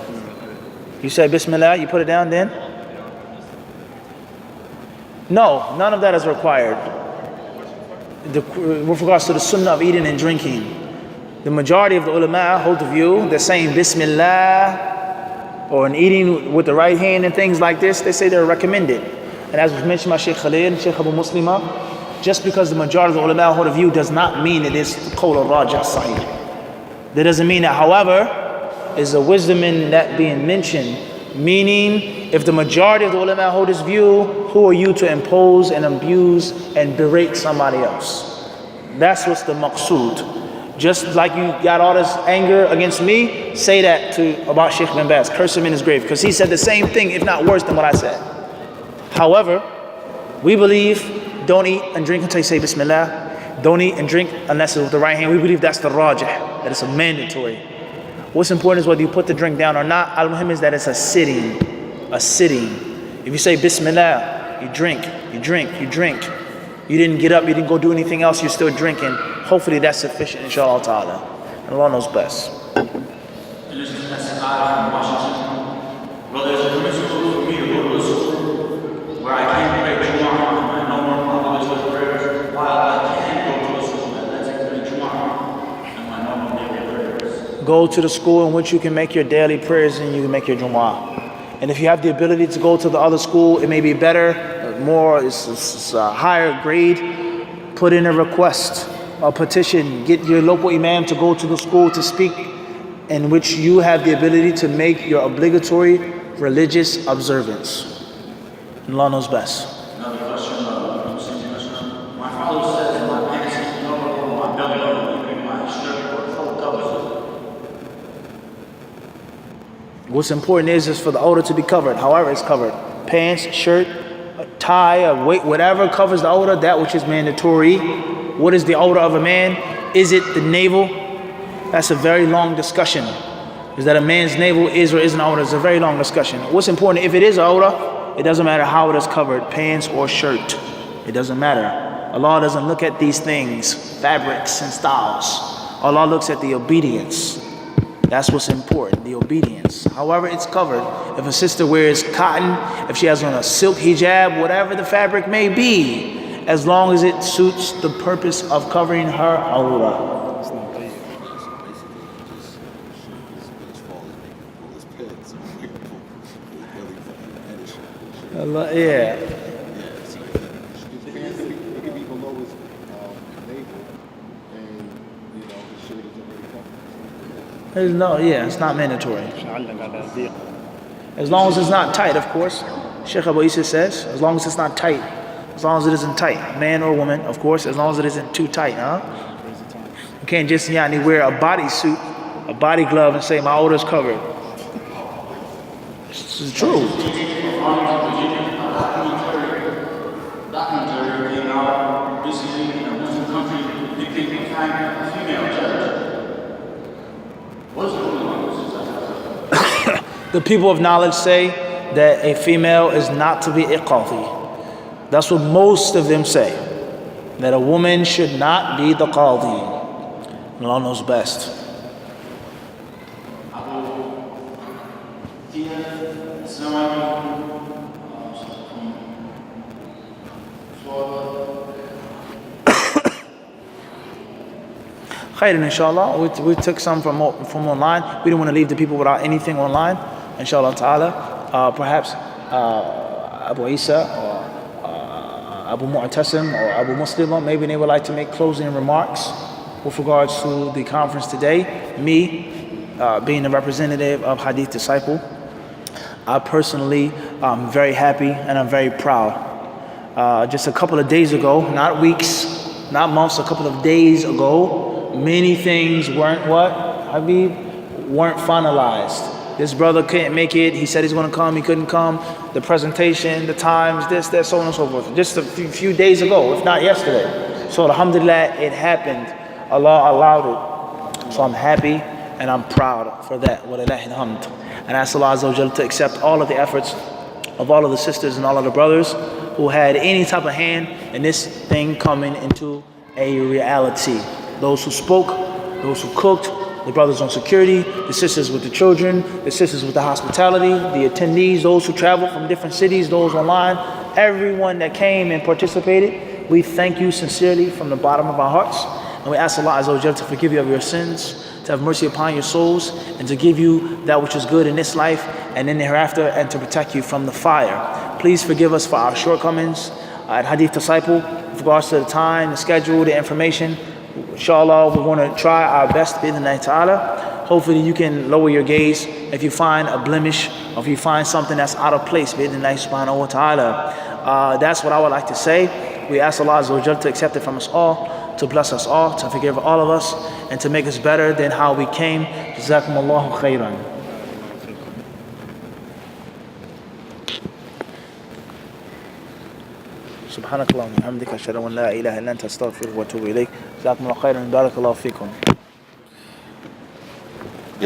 You say Bismillah, you put it down then? No, none of that is required. With regards to the sunnah of eating and drinking, the majority of the ulama hold the view that saying Bismillah or in eating with the right hand and things like this, they say they're recommended. And as was mentioned by Sheikh Khalil and Sheikh Abu Muslima, just because the majority of the ulama hold the view does not mean it is qawl al-rajah sahih. That doesn't mean that, however, is a wisdom in that being mentioned. Meaning, if the majority of the ulama hold this view, who are you to impose and abuse and berate somebody else? That's what's the maqsood. Just like you got all this anger against me, say that about Sheikh bin Baz, curse him in his grave, because he said the same thing, if not worse than what I said. However, we believe don't eat and drink until you say Bismillah. Don't eat and drink unless it's with the right hand. We believe that's the rajah, that it's a mandatory. What's important is whether you put the drink down or not. Al-Muhim is that it's a sitting. If you say Bismillah, you drink. You didn't get up, you didn't go do anything else, you're still drinking. Hopefully that's sufficient, inshallah ta'ala. And Allah knows best. Well, there's a permissible rule for me to go to a school go to the school in which you can make your daily prayers and you can make your Jumu'ah. And if you have the ability to go to the other school, it may be better, more, it's a higher grade. Put in a request, a petition, get your local imam to go to the school to speak, in which you have the ability to make your obligatory religious observance. And Allah knows best. Another question, my father says my pants is no over my belly, even my shirt or coat covers it. What's important is for the odor to be covered, however it's covered. Pants, shirt, a tie, a weight, whatever covers the odor, that which is mandatory. What is the odor of a man? Is it the navel? That's a very long discussion. Is that a man's navel is or isn't odor? It's a very long discussion. What's important, if it is odor, it doesn't matter how it is covered, pants or shirt. It doesn't matter. Allah doesn't look at these things, fabrics and styles. Allah looks at the obedience. That's what's important, the obedience. However it's covered. If a sister wears cotton, if she has on a silk hijab, whatever the fabric may be, as long as it suits the purpose of covering her awrah. Allah, yeah. It could be below his navel, and his shirt is already covered. There's no, yeah, it's not mandatory. As long as it's not tight, of course. Sheikh Abu Isa says, as long as it's not tight. As long as it isn't tight. Man or woman, of course, as long as it isn't too tight, huh? You can't just wear a bodysuit, a body glove, and say my odor's covered. This is true. Documentary came out recently in a Muslim country depicting a female judge. What is the ruling on this? The people of knowledge say that a female is not to be a qadi. That's what most of them say. That a woman should not be the qadi. Allah knows best. Khairan, inshallah. We took some from online. We didn't want to leave the people without anything online. Inshallah ta'ala. Perhaps Abu Isa or Abu Mu'tasim or Abu Muslim, maybe they would like to make closing remarks with regards to the conference today. Me, being the representative of Hadith Disciple, I personally am very happy and I'm very proud. Just a couple of days ago, not weeks, not months, a couple of days ago, many things weren't weren't finalized. This brother couldn't make it. He said he's going to come. He couldn't come. The presentation, the times, this, that, so on and so forth. Just a few days ago, if not yesterday. So alhamdulillah, it happened. Allah allowed it. So I'm happy and I'm proud for that. Walillahi alhamd. And I ask Allah Azza wa Jalla to accept all of the efforts of all of the sisters and all of the brothers who had any type of hand in this thing coming into a reality. Those who spoke, those who cooked, the brothers on security, the sisters with the children, the sisters with the hospitality, the attendees, those who traveled from different cities, those online, everyone that came and participated, we thank you sincerely from the bottom of our hearts. And we ask Allah Azza wa Jalla to forgive you of your sins, to have mercy upon your souls, and to give you that which is good in this life and in the hereafter, and to protect you from the fire. Please forgive us for our shortcomings at Hadith Disciple with regards to the time, the schedule, the information. Inshallah, we're going to try our best bi'idhnillahi ta'ala. Hopefully you can lower your gaze if you find a blemish or if you find something that's out of place bi'idhnillahi subhanahu wa ta'ala. That's what I would like to say. We ask Allah Azza wa Jalla to accept it from us all, to bless us all, to forgive all of us, and to make us better than how we came. Jazakumullahu khairan. سبحانك اللهم وبحمدك أشهد أن لا إله إلا أنت أستغفرك وأتوب إليك. جزاكم الله خيرا. بارك الله فيكم.